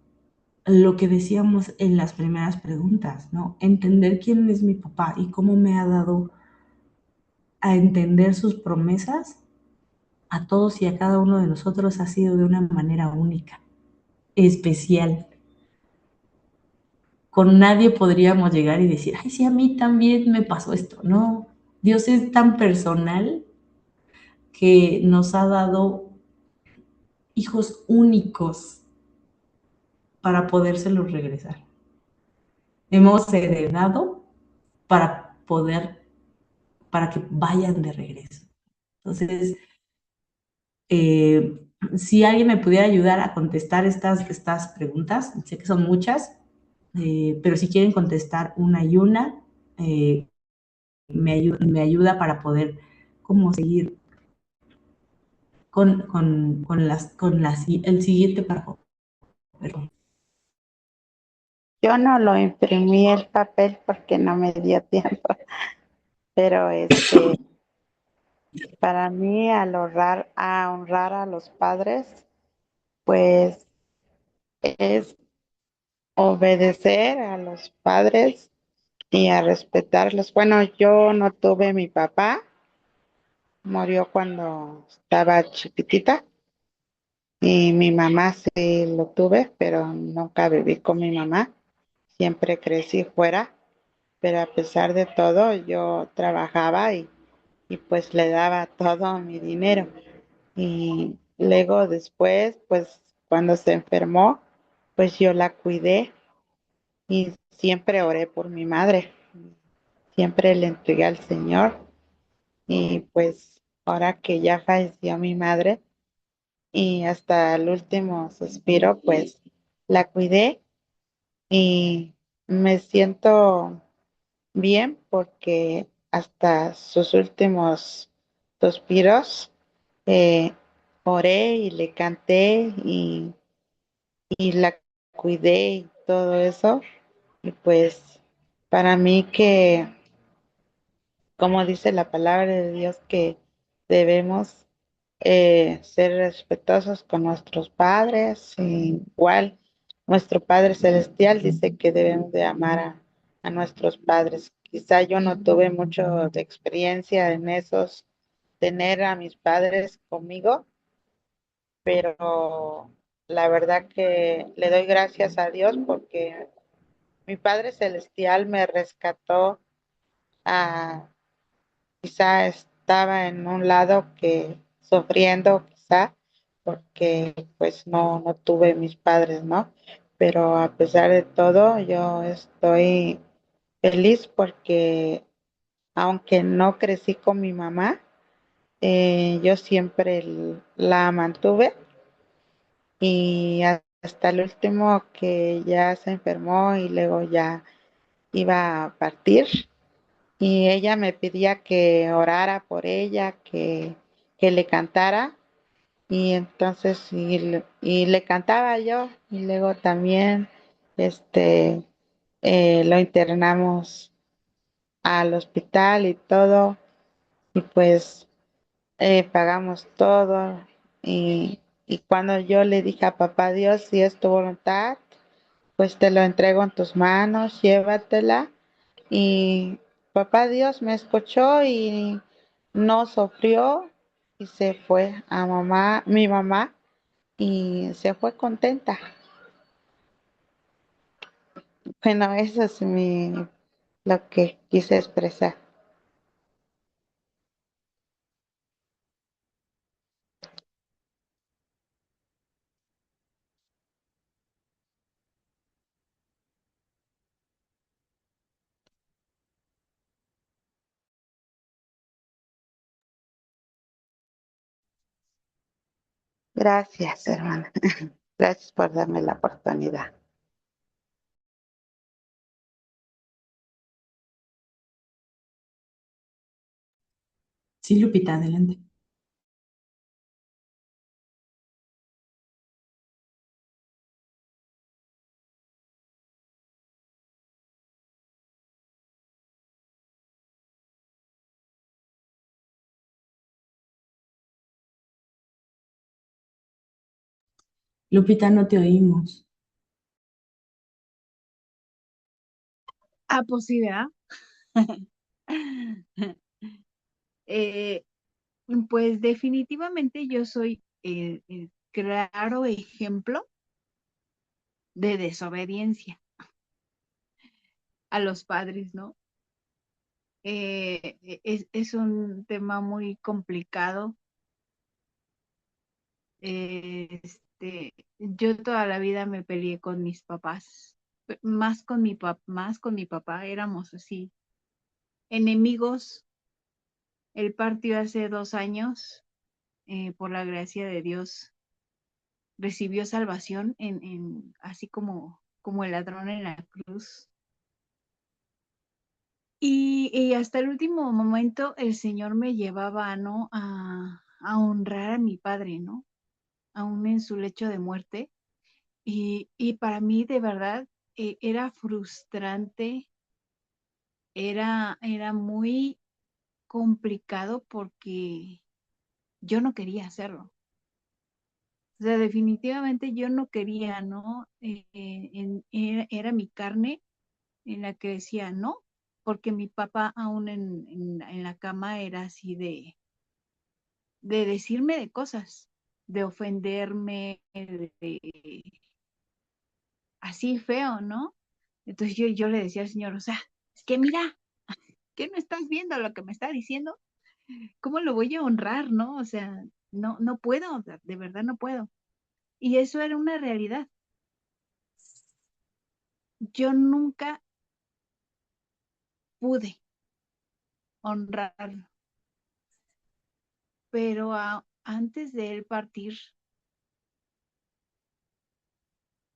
C: lo que decíamos en las primeras preguntas, ¿no? Entender quién es mi papá y cómo me ha dado a entender sus promesas a todos y a cada uno de nosotros ha sido de una manera única, especial. Con nadie podríamos llegar y decir, ay, sí, a mí también me pasó esto. No, Dios es tan personal que nos ha dado hijos únicos para podérselos regresar. Hemos heredado para que vayan de regreso. Entonces, si alguien me pudiera ayudar a contestar estas preguntas, sé que son muchas, pero si quieren contestar una y una, me ayuda para poder como seguir el siguiente párrafo. Perdón.
F: Yo no lo imprimí el papel porque no me dio tiempo, pero para mí al honrar a los padres, pues es obedecer a los padres y a respetarlos. Bueno, yo no tuve mi papá, murió cuando estaba chiquitita y mi mamá sí lo tuve, pero nunca viví con mi mamá, siempre crecí fuera, pero a pesar de todo yo trabajaba y pues le daba todo mi dinero. Y luego después, pues cuando se enfermó, pues yo la cuidé y siempre oré por mi madre, siempre le entregué al Señor y pues ahora que ya falleció mi madre y hasta el último suspiro, pues la cuidé y me siento bien porque hasta sus últimos suspiros eh, oré y le canté y la cuidé y todo eso. Y pues para mí que, como dice la palabra de Dios, que debemos ser respetuosos con nuestros padres, y igual nuestro Padre Celestial dice que debemos de amar a nuestros padres. Quizá yo no tuve mucho de experiencia en esos, tener a mis padres conmigo, pero la verdad que le doy gracias a Dios porque mi Padre Celestial me rescató a, quizá estaba en un lado que sufriendo, quizá, porque pues no tuve mis padres, ¿no? Pero a pesar de todo, yo estoy feliz porque aunque no crecí con mi mamá, yo siempre la mantuve y hasta el último que ya se enfermó y luego ya iba a partir y ella me pedía que orara por ella, que le cantara y entonces y le cantaba yo y luego también este lo internamos al hospital y todo y pues pagamos todo y cuando yo le dije a papá Dios, si es tu voluntad, pues te lo entrego en tus manos, llévatela. Y papá Dios me escuchó y no sufrió y se fue a mamá, mi mamá, y se fue contenta. Bueno, eso es lo que quise expresar. Gracias, hermana. Gracias por darme la oportunidad.
C: Sí, Lupita, adelante. Lupita, no te oímos.
D: Ah, pues sí, ¿verdad? Eh, pues definitivamente yo soy el claro ejemplo de desobediencia a los padres, ¿no? Es un tema muy complicado. Yo toda la vida me peleé con mis papás, más con mi papá, éramos así, enemigos. Él partió hace 2 años, por la gracia de Dios, recibió salvación así como el ladrón en la cruz. Y hasta el último momento el Señor me llevaba, ¿no? A honrar a mi padre, ¿no? Aún en su lecho de muerte. Y para mí, de verdad, era frustrante, era muy complicado porque yo no quería hacerlo. O sea, definitivamente yo no quería, ¿no? Era mi carne en la que decía, no. porque mi papá aún en la cama era así de decirme de cosas, de ofenderme, así feo, ¿no? Entonces yo le decía al Señor, o sea, es que mira, ¿qué no estás viendo lo que me está diciendo? ¿Cómo lo voy a honrar, no? O sea, no puedo, de verdad no puedo. Y eso era una realidad. Yo nunca pude honrarlo, pero antes de él partir,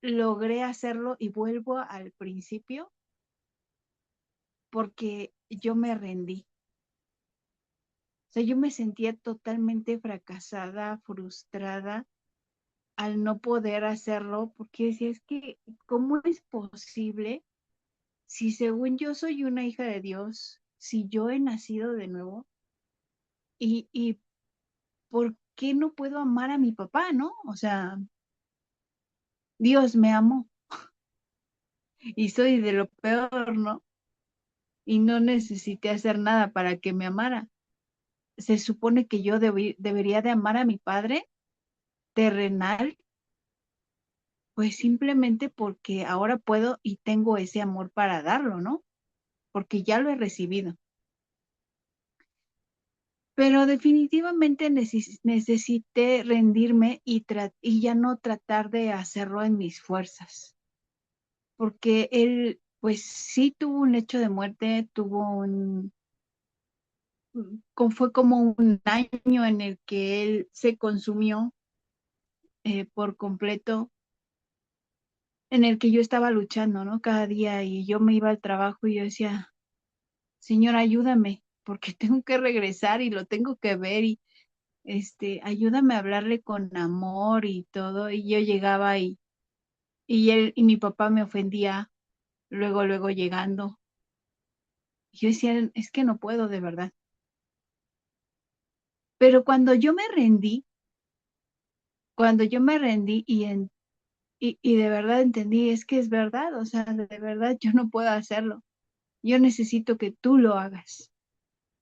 D: logré hacerlo y vuelvo al principio porque yo me rendí. O sea, yo me sentía totalmente fracasada, frustrada al no poder hacerlo, porque decía, es que, ¿cómo es posible si según yo soy una hija de Dios, si yo he nacido de nuevo, y por qué no puedo amar a mi papá, ¿no? O sea, Dios me amó y soy de lo peor, ¿no? Y no necesité hacer nada para que me amara. Se supone que yo debería de amar a mi padre terrenal, pues simplemente porque ahora puedo y tengo ese amor para darlo, ¿no? Porque ya lo he recibido. Pero definitivamente necesité rendirme y ya no tratar de hacerlo en mis fuerzas, porque él, pues sí tuvo un hecho de muerte, fue como un año en el que él se consumió por completo, en el que yo estaba luchando, ¿no? Cada día y yo me iba al trabajo y yo decía, Señor, ayúdame, porque tengo que regresar y lo tengo que ver y ayúdame a hablarle con amor y todo. Y yo llegaba y él y mi papá me ofendía luego llegando. Y yo decía, es que no puedo de verdad. Pero cuando yo me rendí y de verdad entendí, es que es verdad, o sea, de verdad yo no puedo hacerlo. Yo necesito que tú lo hagas.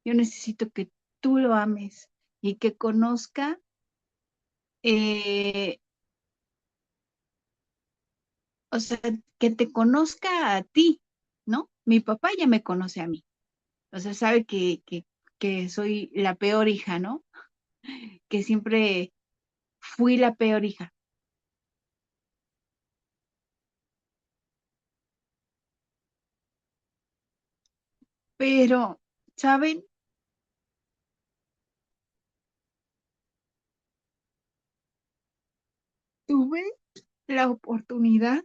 D: Yo necesito que tú lo ames y que conozca, eh, o sea, que te conozca a ti, ¿no? Mi papá ya me conoce a mí, o sea, sabe que soy la peor hija, ¿no? Que siempre fui la peor hija. Pero, ¿saben? Tuve la oportunidad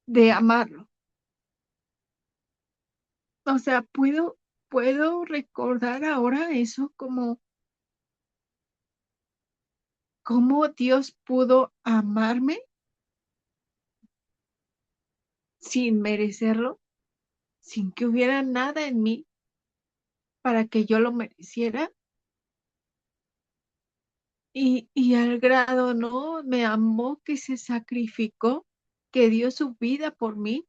D: de amarlo. O sea, puedo recordar ahora eso como cómo Dios pudo amarme sin merecerlo, sin que hubiera nada en mí para que yo lo mereciera. Y al grado, ¿no? Me amó que se sacrificó, que dio su vida por mí.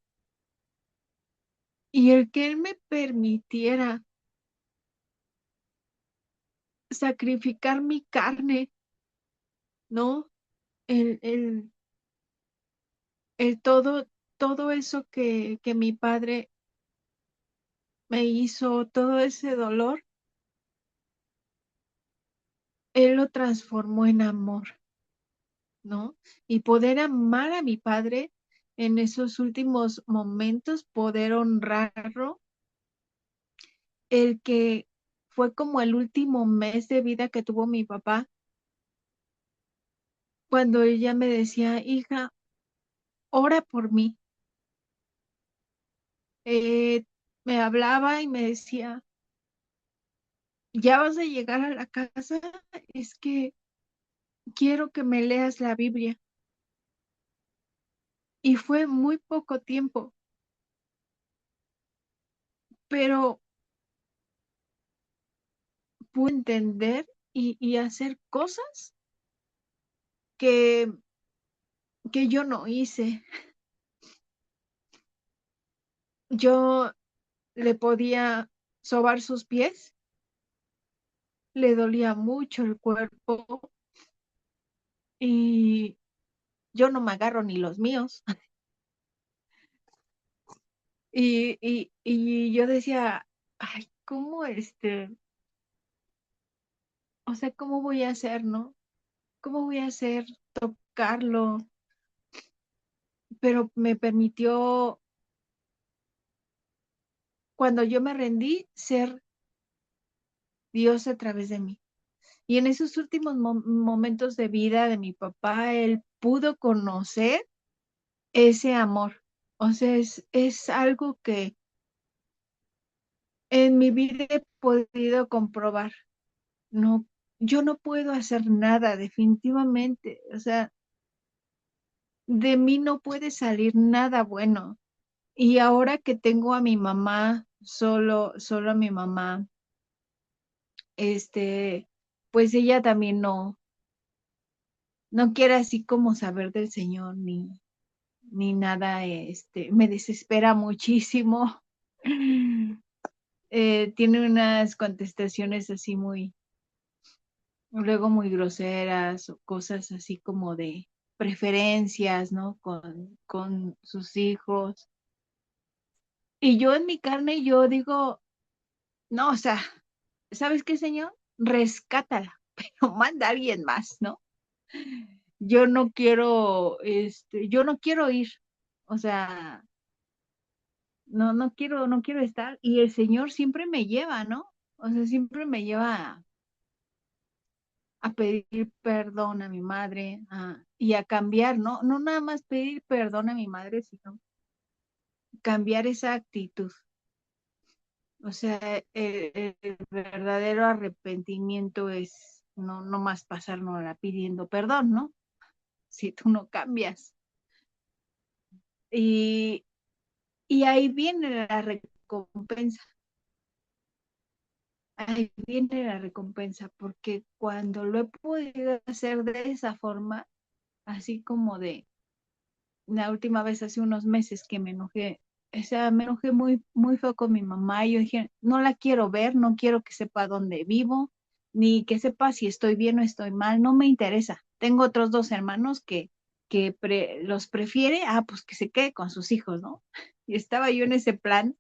D: Y el que Él me permitiera sacrificar mi carne, ¿no? El, el todo eso que mi padre me hizo, todo ese dolor, Él lo transformó en amor, ¿no? Y poder amar a mi padre en esos últimos momentos, poder honrarlo, el que fue como el último mes de vida que tuvo mi papá, cuando ella me decía, hija, ora por mí. Eh, Me hablaba y me decía, ya vas a llegar a la casa, es que quiero que me leas la Biblia. Y fue muy poco tiempo, pero pude entender y hacer cosas que, que yo no hice. yo le podía sobar sus pies, le dolía mucho el cuerpo y yo no me agarro ni los míos. Y yo decía, ay, ¿cómo o sea, cómo voy a hacer, no? ¿Cómo voy a hacer tocarlo? Pero me permitió, cuando yo me rendí, ser Dios a través de mí. Y en esos últimos momentos de vida de mi papá, él pudo conocer ese amor. O sea, es algo que en mi vida he podido comprobar. No, yo no puedo hacer nada, definitivamente. O sea, de mí no puede salir nada bueno. Y ahora que tengo a mi mamá, solo a mi mamá, este, pues ella también no quiere así como saber del Señor ni nada, me desespera muchísimo. Tiene unas contestaciones así luego muy groseras o cosas así como de preferencias, ¿no? Con sus hijos. Y yo en mi carne, yo digo, no, o sea, ¿sabes qué, Señor? Rescátala, pero manda a alguien más, ¿no? Yo no quiero ir, o sea, no quiero estar. Y el Señor siempre me lleva, ¿no? O sea, siempre me lleva a pedir perdón a mi madre y a cambiar, ¿no? No nada más pedir perdón a mi madre, sino cambiar esa actitud. O sea, el verdadero arrepentimiento es no más pasárnosla pidiendo perdón, ¿no? Si tú no cambias. Y, y ahí viene la recompensa. Ahí viene la recompensa, porque cuando lo he podido hacer de esa forma, así como de la última vez hace unos meses que me enojé, o sea, me enojé muy feo con mi mamá y yo dije, no la quiero ver, no quiero que sepa dónde vivo, ni que sepa si estoy bien o estoy mal, no me interesa. Tengo otros dos hermanos que los prefiere, pues que se quede con sus hijos, ¿no? Y estaba yo en ese plan,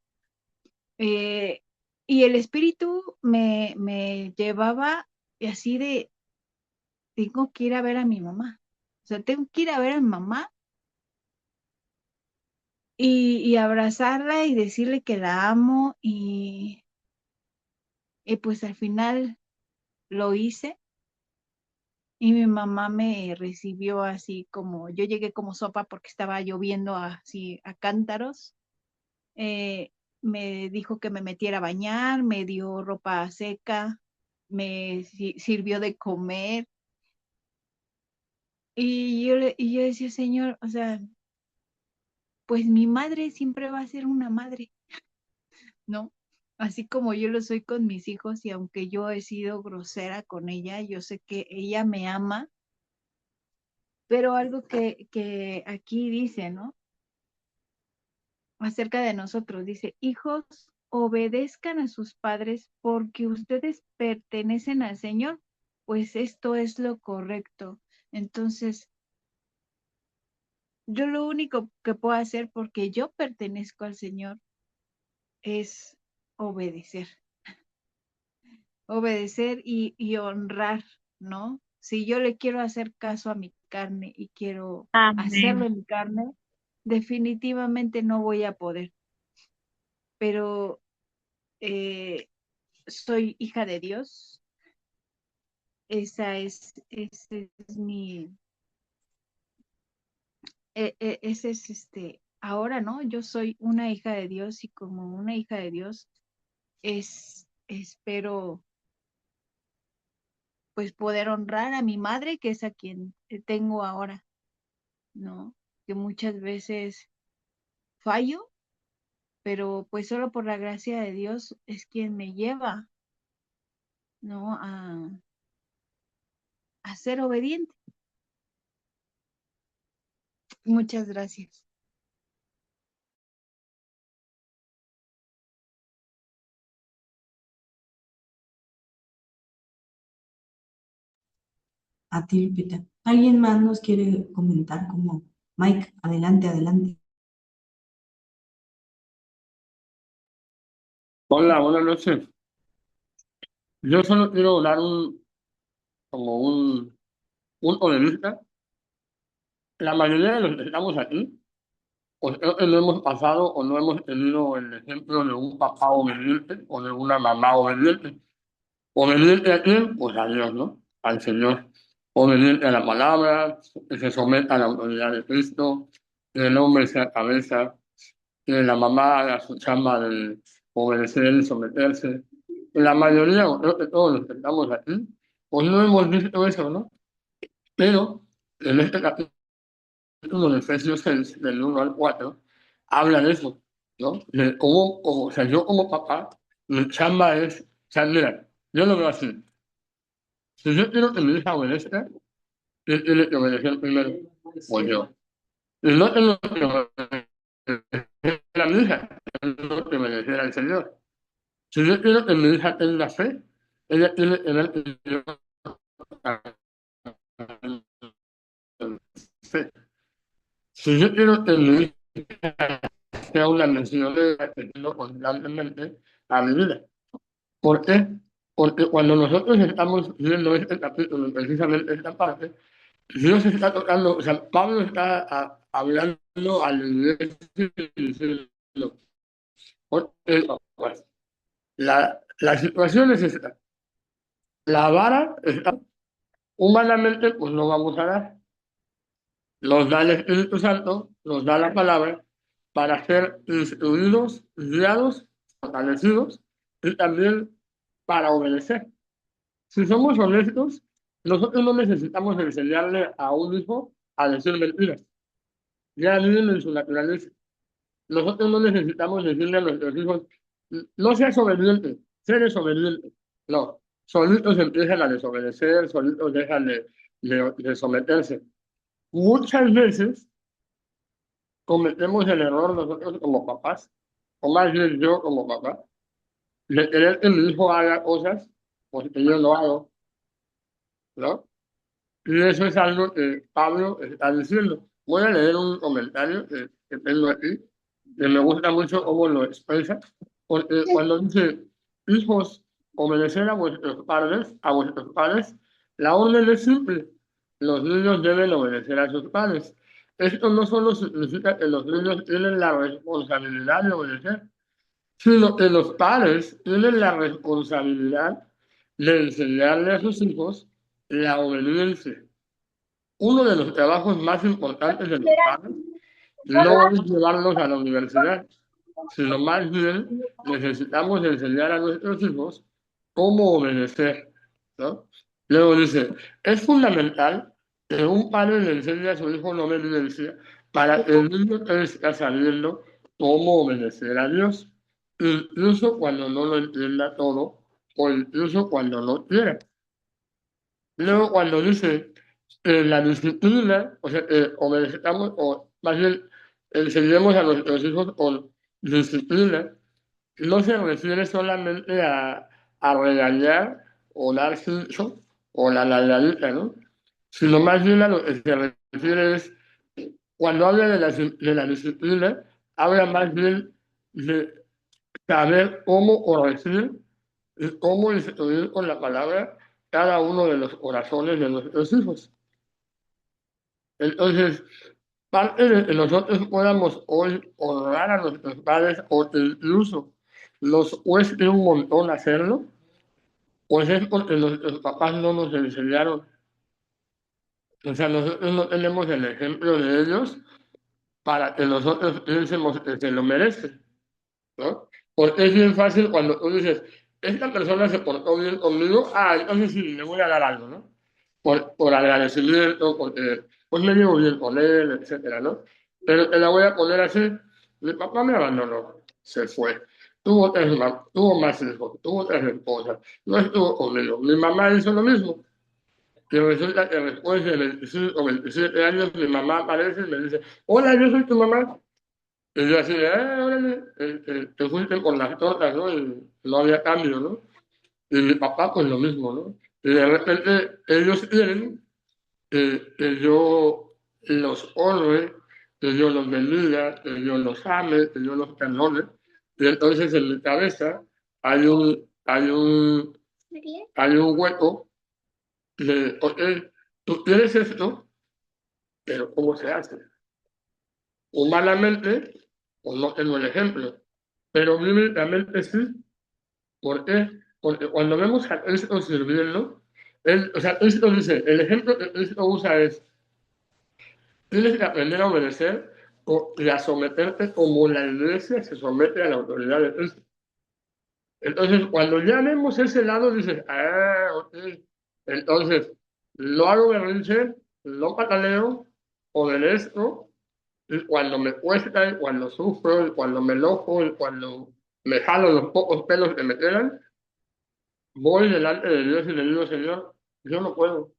D: eh, y el espíritu me llevaba y así de, tengo que ir a ver a mi mamá. O sea, tengo que ir a ver a mi mamá y abrazarla y decirle que la amo y pues al final lo hice y mi mamá me recibió así como, yo llegué como sopa porque estaba lloviendo así a cántaros. eh, Me dijo que me metiera a bañar, me dio ropa seca, me sirvió de comer y yo decía, Señor, o sea, pues mi madre siempre va a ser una madre, ¿no? Así como yo lo soy con mis hijos y aunque yo he sido grosera con ella, yo sé que ella me ama, pero algo que aquí dice, ¿no? Acerca de nosotros, dice, hijos, obedezcan a sus padres porque ustedes pertenecen al Señor, pues esto es lo correcto. Entonces, yo lo único que puedo hacer porque yo pertenezco al Señor es obedecer. Obedecer y honrar, ¿no? Si yo le quiero hacer caso a mi carne y quiero hacerlo
F: Amén.
D: en mi carne, definitivamente no voy a poder, pero eh, soy hija de Dios, ese es ese es ahora, ¿no? Yo soy una hija de Dios y como una hija de Dios espero pues poder honrar a mi madre, que es a quien tengo ahora, ¿no? Que muchas veces fallo, pero pues solo por la gracia de Dios es quien me lleva, ¿no? A ser obediente. Muchas gracias.
C: A ti, Lupita. ¿Alguien más nos quiere comentar como Mike? Adelante, adelante.
G: Hola, buenas noches. Yo solo quiero dar como un honorista. La mayoría de los que estamos aquí, pues creo que no hemos pasado o no hemos tenido el ejemplo de un papá obediente o de una mamá obediente. Obediente a quién? Pues a Dios, ¿no? Al Señor. Obediente a la palabra, que se someta a la autoridad de Cristo, que el hombre sea cabeza, que la mamá haga su chamba de obedecer y someterse. La mayoría, o creo que todos los que estamos aquí, pues no hemos visto eso, ¿no? Pero en este capítulo de Efesios 6, del 1 al 4, habla de eso, ¿no? De cómo, o sea, yo como papá, mi chamba es, o sea, mira, yo lo veo así. Si yo quiero que mi hija obedezca, él tiene que obedecer primero, pues yo. Y no tengo que obedecer a mi hija, tengo que obedecer al Señor. Si yo quiero que mi hija tenga fe, ella tiene que ver que yo fe. Si yo quiero que mi hija sea una mención de repetido constantemente a mi vida. ¿Por qué? Porque cuando nosotros estamos viendo este capítulo, precisamente esta parte, Dios está tocando, o sea, Pablo está hablando al universo y diciendo, porque, pues, la situación es esta. La vara está, humanamente, pues no vamos a dar. Nos da el Espíritu Santo, nos da la palabra para ser instruidos, guiados, fortalecidos y también para obedecer. Si somos honestos, nosotros no necesitamos enseñarle a un hijo a decir mentiras. Ya viven en su naturaleza. Nosotros no necesitamos decirle a nuestros hijos, no seas obediente, sé desobediente. No, solitos empiezan a desobedecer, solitos dejan de someterse. Muchas veces cometemos el error nosotros como papás, o más bien yo como papá, de querer que mi hijo haga cosas porque yo no hago, ¿no? Y eso es algo que Pablo está diciendo. Voy a leer un comentario que tengo aquí, que me gusta mucho cómo lo expresa, porque cuando dice, hijos, obedecer a vuestros padres, la orden es simple. Los niños deben obedecer a sus padres. Esto no solo significa que los niños tienen la responsabilidad de obedecer, sino que los padres tienen la responsabilidad de enseñarle a sus hijos la obediencia. Uno de los trabajos más importantes de los padres no es llevarlos a la universidad, sino más bien necesitamos enseñar a nuestros hijos cómo obedecer, ¿no? Luego dice, es fundamental que un padre le enseñe a su hijo la obediencia para que el niño esté sabiendo cómo obedecer a Dios, incluso cuando no lo entienda todo o incluso cuando no quiera. Luego, cuando dice la disciplina, o sea, obedezcamos, o más bien enseñemos a nuestros hijos con disciplina, no se refiere solamente a regañar o dar cincho o la nalgadita, ¿no? Sino más bien a lo que se refiere es, cuando habla de la disciplina, habla más bien de saber cómo corregir y cómo instruir con la palabra cada uno de los corazones de nuestros hijos. Entonces, parte de que nosotros podamos hoy honrar a nuestros padres o que incluso nos cueste un montón hacerlo, pues es porque nuestros papás no nos enseñaron. O sea, nosotros no tenemos el ejemplo de ellos para que nosotros piensemos que se lo merecen, ¿no? Porque es bien fácil cuando tú dices, esta persona se portó bien conmigo, entonces sí, le voy a dar algo, ¿no? Por agradecimiento, porque pues me llevo bien con él, etcétera, ¿no? Pero te la voy a poner así, mi papá me abandonó, se fue, tuvo más hijos, tuvo 3 esposas, no estuvo conmigo, mi mamá hizo lo mismo, y resulta que después de 25 o 27 años mi mamá aparece y me dice, hola, yo soy tu mamá, y yo así, órale, te fuiste con las tortas, ¿no? Y no había cambio, ¿no? Y mi papá, pues lo mismo, ¿no? Y de repente ellos quieren que yo los honre, que yo los bendiga, que yo los ame, que yo los perdone. Y entonces en mi cabeza hay un hueco de, ok, tú quieres esto, pero ¿cómo se hace? Humanamente, pues no tengo el ejemplo, pero bíblicamente sí. ¿Por qué? Porque cuando vemos a Cristo sirviendo, o sea, Cristo dice, el ejemplo que Cristo usa es, tienes que aprender a obedecer y a someterte como la iglesia se somete a la autoridad de Cristo. Entonces, cuando ya vemos ese lado, dices, ah, ok. Entonces, no hago berrinche, no pataleo, obedezco, y cuando me cuesta, y cuando sufro, y cuando me enojo, y cuando me jalo los pocos pelos que me quedan, voy delante de Dios y le digo, Señor, yo no puedo,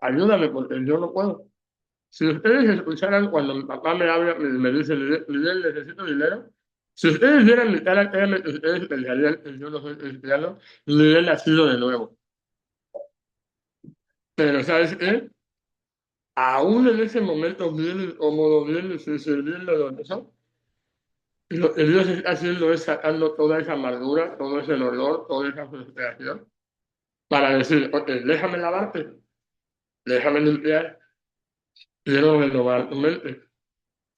G: ayúdame porque yo no puedo. Si ustedes escucharan cuando mi papá me habla, me dice, Miguel, necesito dinero. Si ustedes vieran mi cara, créanme que ustedes pensarían que yo no soy cristiano, ni he nacido de nuevo. Pero ¿sabes qué? Aún en ese momento bien incómodo, bien difícil, bien doloroso, lo que Dios está haciendo es sacando toda esa amargura, todo ese dolor, toda esa frustración, para decir, ok, déjame lavarte, déjame limpiar, quiero renovar tu mente.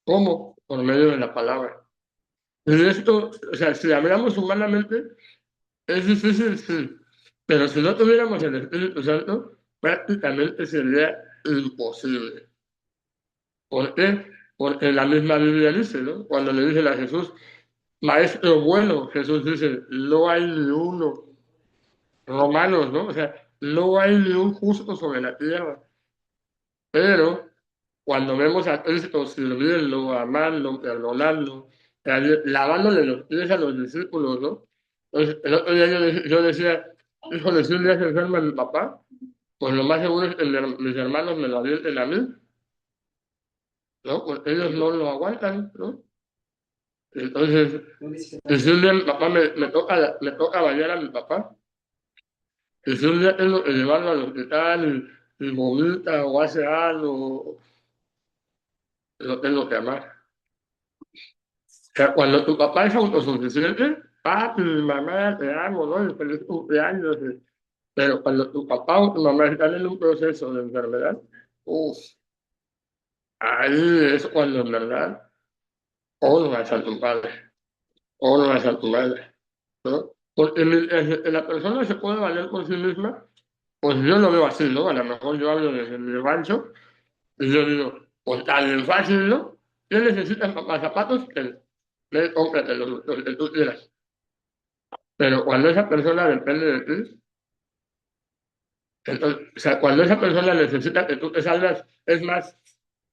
G: ¿Cómo? Por medio de la palabra. Y esto, o sea, si hablamos humanamente, es difícil, sí, pero si no tuviéramos el Espíritu Santo, prácticamente sería imposible. ¿Por qué? Porque la misma Biblia dice, ¿no? Cuando le dicen a Jesús, Maestro bueno, Jesús dice, no hay ni uno. Romanos, ¿no? O sea, no hay ni un justo sobre la tierra. Pero cuando vemos a Cristo sirviendo, amando, perdonando, lavándole los pies a los discípulos, ¿no? Entonces, el otro día yo decía, híjole, si un día se enferma mi papá, pues lo más seguro es que mis hermanos me lo avienten a mí, ¿no? Pues ellos no lo aguantan, ¿no? Entonces, y si un día mi papá me toca bañar a mi papá, y si un día tengo que llevarlo al hospital y vomita o hace algo, lo tengo que amar. Sea, cuando tu papá es autosuficiente, papi, mamá, te amo, ¿no? Y feliz cumpleaños. Pero cuando tu papá o tu mamá están en un proceso de enfermedad, uff, ahí es cuando en verdad honras a tu padre, honras a tu madre, ¿no? Porque la persona se puede valer por sí misma, pues yo lo veo así, ¿no? A lo mejor yo hablo desde mi rancho y yo digo, pues tan fácil, ¿no? ¿Qué necesitas para zapatos? Cómprate los que tú quieras. Pero cuando esa persona depende de ti, entonces, o sea, cuando esa persona necesita que tú te salgas, es más,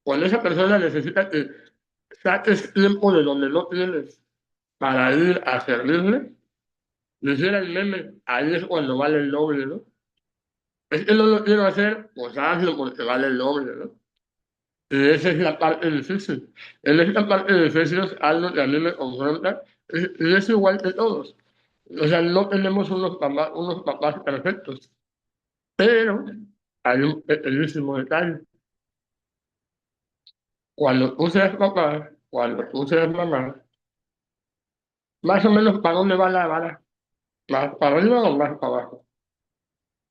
G: cuando esa persona necesita que saques tiempo de donde no tienes para ir a servirle, dijera el meme, ahí es cuando vale el doble, ¿no? Es que no lo quiero hacer, pues hazlo porque vale el doble, ¿no? Y esa es la parte difícil. En esta parte difícil es algo que a mí me confronta, y es igual que todos. O sea, no tenemos unos papás perfectos. Pero hay un pequeñísimo detalle. Cuando tú seas papá, cuando tú seas mamá, más o menos para dónde va la vara, más para arriba o más para abajo.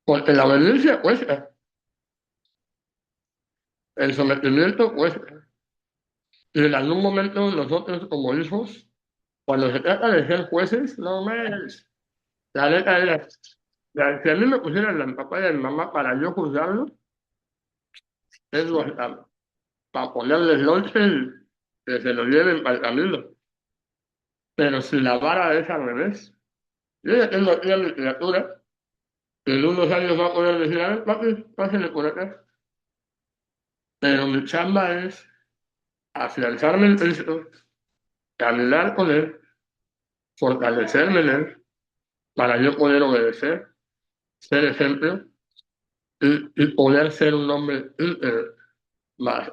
G: Porque la obediencia cuesta, el sometimiento cuesta. Y en algún momento nosotros como hijos, cuando se trata de ser jueces, no más. La neta era, si a mí me pusieran la papá y la mamá para yo juzgarlos, es para ponerles lonche y que se lo lleven para el camino. Pero si la vara es al revés, yo ya tengo aquí a mi criatura, que en unos años va a poder decir, a ver, papi, pásale por acá. Pero mi chamba es afianzarme en Cristo, caminar con Él, fortalecerme en Él, para yo poder obedecer, ser ejemplo y poder ser un hombre íntegro. Más,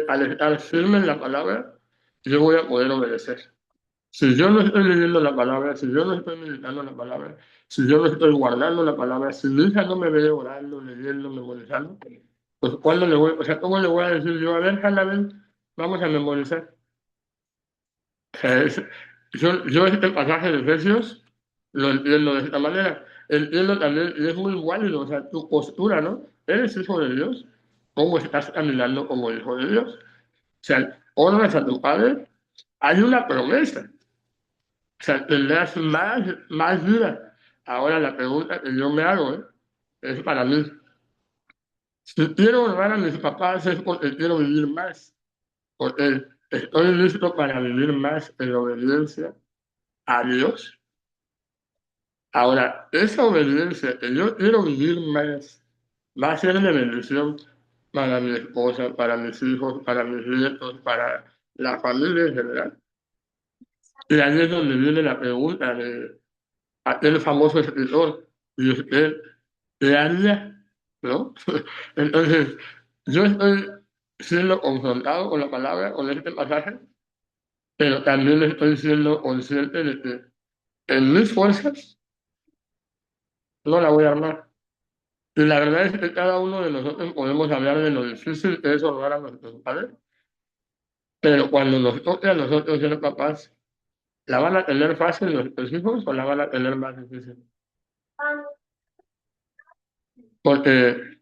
G: al estar firme en la palabra, yo voy a poder obedecer. Si yo no estoy leyendo la palabra, si yo no estoy meditando la palabra, si yo no estoy guardando la palabra, si mi hija no me ve orando, leyendo, memorizando, pues ¿cuándo le voy, o sea, cómo le voy a decir yo, a ver, Hanna, ven, vamos a memorizar? O sea, yo este pasaje de Efesios lo entiendo de esta manera. Entiendo también, y es muy válido, o sea, tu postura, ¿no? Eres hijo de Dios, ¿cómo estás caminando como hijo de Dios? O sea, honras a tu padre, hay una promesa. O sea, tendrás más vida. Ahora la pregunta que yo me hago, es para mí. Si quiero honrar a mis papás es porque quiero vivir más, porque estoy listo para vivir más en obediencia a Dios. Ahora, esa obediencia que yo quiero vivir más va a ser de bendición para mi esposa, para mis hijos, para mis nietos, para la familia en general. Y ahí es donde viene la pregunta de aquel famoso escritor, y usted, ¿qué haría? ¿No? Entonces, yo estoy siendo confrontado con la palabra, con este pasaje, pero también estoy siendo consciente de que en mis fuerzas no la voy a armar. Y la verdad es que cada uno de nosotros podemos hablar de lo difícil que es honrar a nuestros padres, pero cuando nos toque a nosotros ser papás, ¿la van a tener fácil nuestros hijos o la van a tener más difícil? Porque,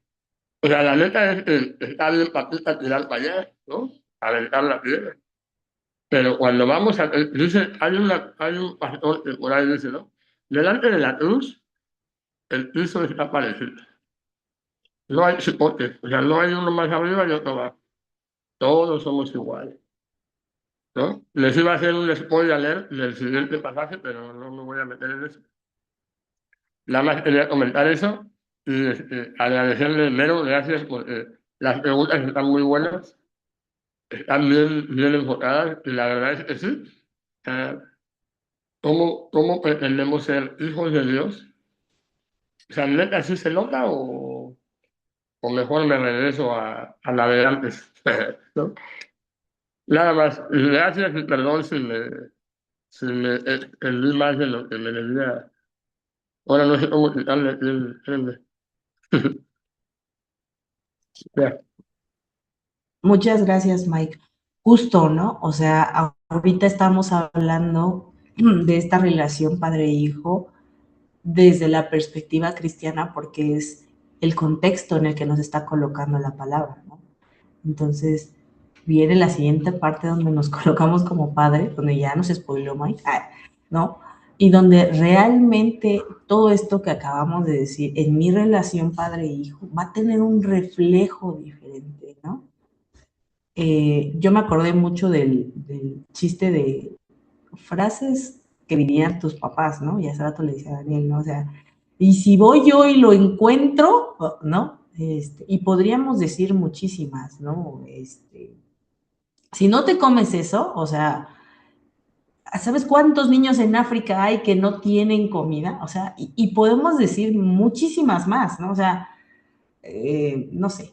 G: o sea, la neta es que está bien papita tirar para allá, ¿no? Aventar la piedra. Pero cuando vamos a, dice, hay un pastor que por ahí dice, ¿no? Delante de la cruz, el piso está parecido. No hay cipotes, o sea, no hay uno más arriba y otro abajo. Todos somos iguales. ¿No? Les iba a hacer un spoiler del siguiente pasaje, pero no me voy a meter en eso. Nada más quería comentar eso y agradecerle, Mero, gracias porque las preguntas están muy buenas, están bien enfocadas y la verdad es que sí. Eh, ¿Cómo pretendemos ser hijos de Dios? O sea, ¿neta así se nota o mejor me regreso a navegantes? ¿No? Nada más, gracias y perdón si me extendí más de lo que me debía. Ahora no sé cómo quitarle aquí Ya.
C: Muchas gracias, Mike. Justo, ¿no? O sea, ahorita estamos hablando de esta relación padre-hijo desde la perspectiva cristiana porque es el contexto en el que nos está colocando la palabra, ¿no? Entonces, viene la siguiente parte donde nos colocamos como padre, donde ya nos spoiló Mike, ¿no? Y donde realmente todo esto que acabamos de decir en mi relación padre-hijo va a tener un reflejo diferente, ¿no? Yo me acordé mucho del chiste de frases que dirían tus papás, ¿no? Y hace rato le decía a Daniel, ¿no? O sea, y si voy yo y lo encuentro, ¿no? Y podríamos decir muchísimas, ¿no? Si no te comes eso, o sea, ¿sabes cuántos niños en África hay que no tienen comida? O sea, y podemos decir muchísimas más, ¿no? O sea, no sé.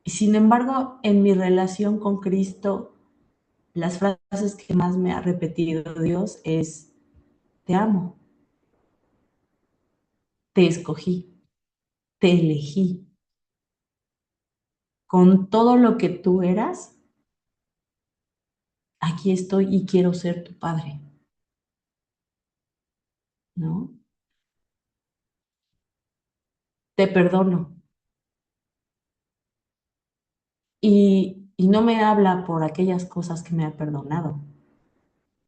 C: Sin embargo, en mi relación con Cristo, las frases que más me ha repetido Dios es, te amo, te escogí, te elegí. Con todo lo que tú eras, aquí estoy y quiero ser tu padre, ¿no? Te perdono. Y no me habla por aquellas cosas que me ha perdonado.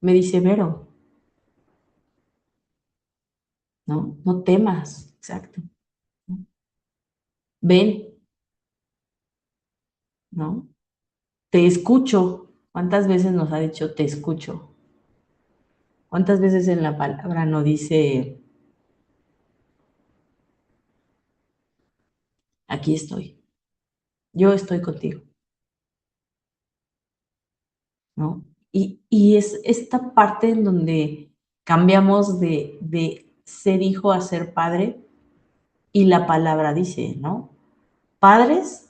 C: Me dice, Vero, ¿no? No temas, exacto. Ven, ¿no? Te escucho. ¿Cuántas veces nos ha dicho te escucho? ¿Cuántas veces en la palabra no dice, aquí estoy, yo estoy contigo, ¿no? Y es esta parte en donde cambiamos de ser hijo a ser padre y la palabra dice, ¿no? Padres,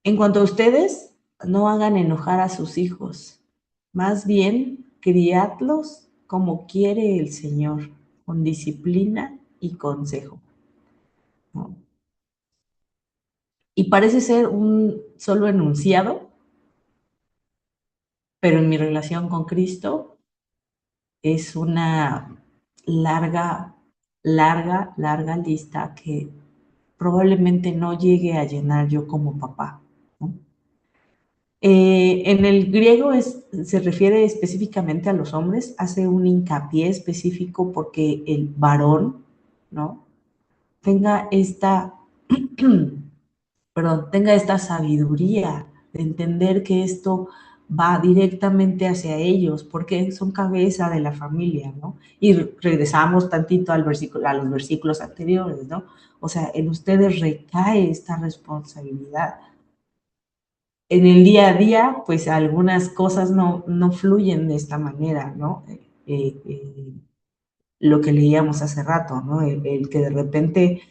C: en cuanto a ustedes, no hagan enojar a sus hijos, más bien criadlos como quiere el Señor, con disciplina y consejo, ¿no? Y parece ser un solo enunciado, pero en mi relación con Cristo es una larga lista que probablemente no llegue a llenar yo como papá, ¿no? En el griego se refiere específicamente a los hombres, hace un hincapié específico porque el varón, ¿no? Tenga esta, tenga esta sabiduría de entender que esto va directamente hacia ellos, porque son cabeza de la familia, ¿no? Y regresamos tantito a los versículos anteriores, ¿no? O sea, en ustedes recae esta responsabilidad. En el día a día, pues algunas cosas no fluyen de esta manera, ¿no? Lo que leíamos hace rato, ¿no? El que de repente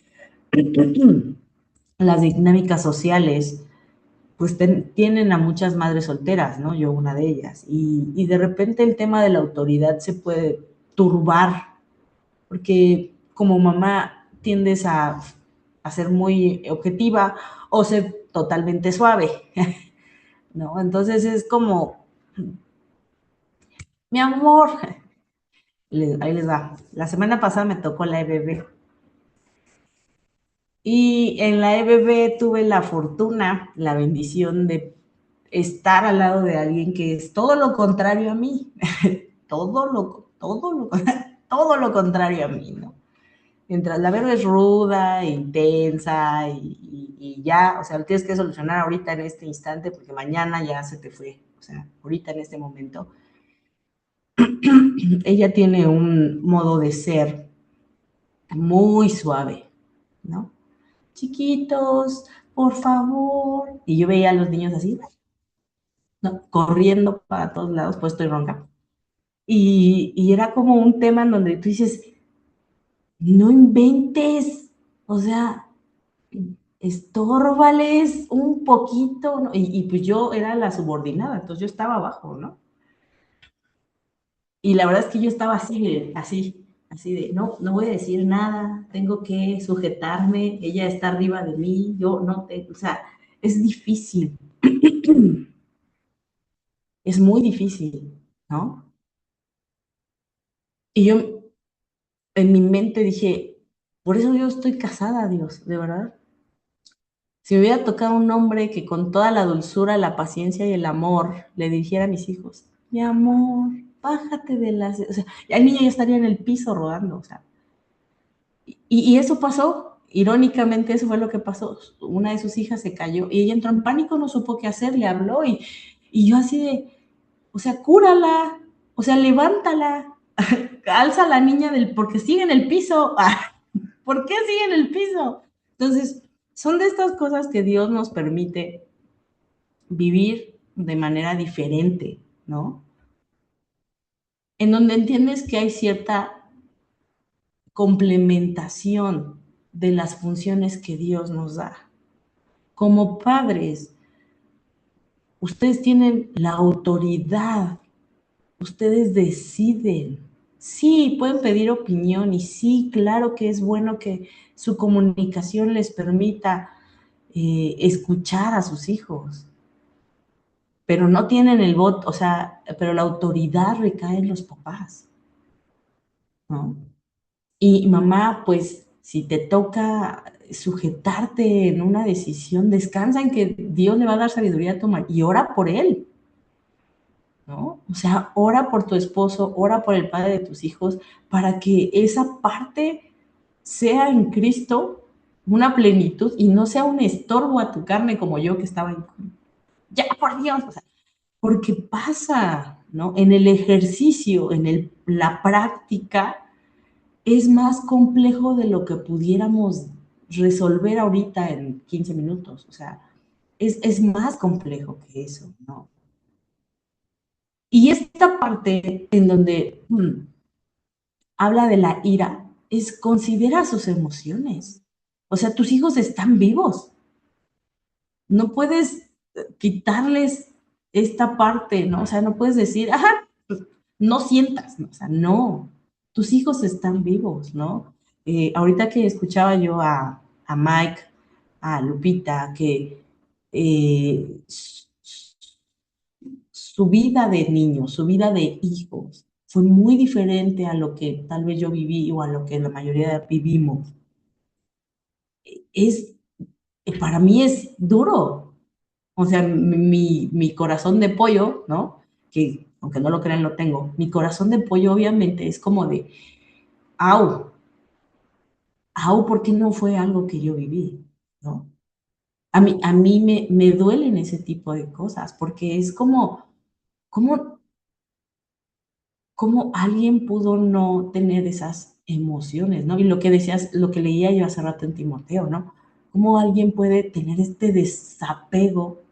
C: las dinámicas sociales pues tienen a muchas madres solteras, ¿no? Yo una de ellas. Y de repente el tema de la autoridad se puede turbar, porque como mamá tiendes a ser muy objetiva o ser totalmente suave, ¿no? Entonces es como, mi amor, ahí les va. La semana pasada me tocó la EBB. Y en la EBB tuve la fortuna, la bendición de estar al lado de alguien que es todo lo contrario a mí, todo lo contrario a mí, ¿no? Mientras la Vero es ruda, intensa y ya, o sea, lo tienes que solucionar ahorita en este instante porque mañana ya se te fue, o sea, ahorita en este momento. Ella tiene un modo de ser muy suave, ¿no? Chiquitos, por favor. Y yo veía a los niños así, ¿no? Corriendo para todos lados, pues estoy ronca. Y era como un tema en donde tú dices, no inventes, o sea, estórbales un poquito, ¿no? Y pues yo era la subordinada, entonces yo estaba abajo, ¿no? Y la verdad es que yo estaba así de, no voy a decir nada, tengo que sujetarme, ella está arriba de mí, yo no te, o sea, es difícil, es muy difícil, ¿no? Y yo en mi mente dije, por eso yo estoy casada, Dios, de verdad. Si me hubiera tocado un hombre que con toda la dulzura, la paciencia y el amor le dirigiera a mis hijos, mi amor, bájate de las... O sea, el niño ya estaría en el piso rodando, o sea. Y eso pasó, irónicamente eso fue lo que pasó. Una de sus hijas se cayó y ella entró en pánico, no supo qué hacer, le habló y yo así de, o sea, cúrala, o sea, levántala, alza a la niña porque sigue en el piso. ¿Por qué sigue en el piso? Entonces, son de estas cosas que Dios nos permite vivir de manera diferente, ¿no? En donde entiendes que hay cierta complementación de las funciones que Dios nos da. Como padres, ustedes tienen la autoridad, ustedes deciden. Sí, pueden pedir opinión y sí, claro que es bueno que su comunicación les permita escuchar a sus hijos, pero no tienen el voto, o sea, pero la autoridad recae en los papás, ¿no? Y mamá, pues, si te toca sujetarte en una decisión, descansa en que Dios le va a dar sabiduría a tu marido y ora por él, ¿no? O sea, ora por tu esposo, ora por el padre de tus hijos, para que esa parte sea en Cristo una plenitud y no sea un estorbo a tu carne como yo que estaba ahí. Ya, por Dios, o sea, porque pasa, ¿no? En el ejercicio, en la práctica, es más complejo de lo que pudiéramos resolver ahorita en 15 minutos. O sea, es más complejo que eso, ¿no? Y esta parte en donde habla de la ira es considera sus emociones. O sea, tus hijos están vivos. No puedes quitarles esta parte, ¿no? O sea, no puedes decir, ajá, pues, no sientas, ¿no? O sea, no, tus hijos están vivos, ¿no? Ahorita que escuchaba yo a Mike, a Lupita, que su vida de niños, su vida de hijos, fue muy diferente a lo que tal vez yo viví o a lo que la mayoría vivimos. Es, para mí es duro. O sea, mi corazón de pollo, ¿no? Que aunque no lo crean, lo tengo. Mi corazón de pollo obviamente es como de, au, au, porque no fue algo que yo viví, ¿no? A mí me duelen ese tipo de cosas, porque es como, ¿cómo, cómo alguien pudo no tener esas emociones, ¿no? Y lo que decías, lo que leía yo hace rato en Timoteo, ¿no? ¿Cómo alguien puede tener este desapego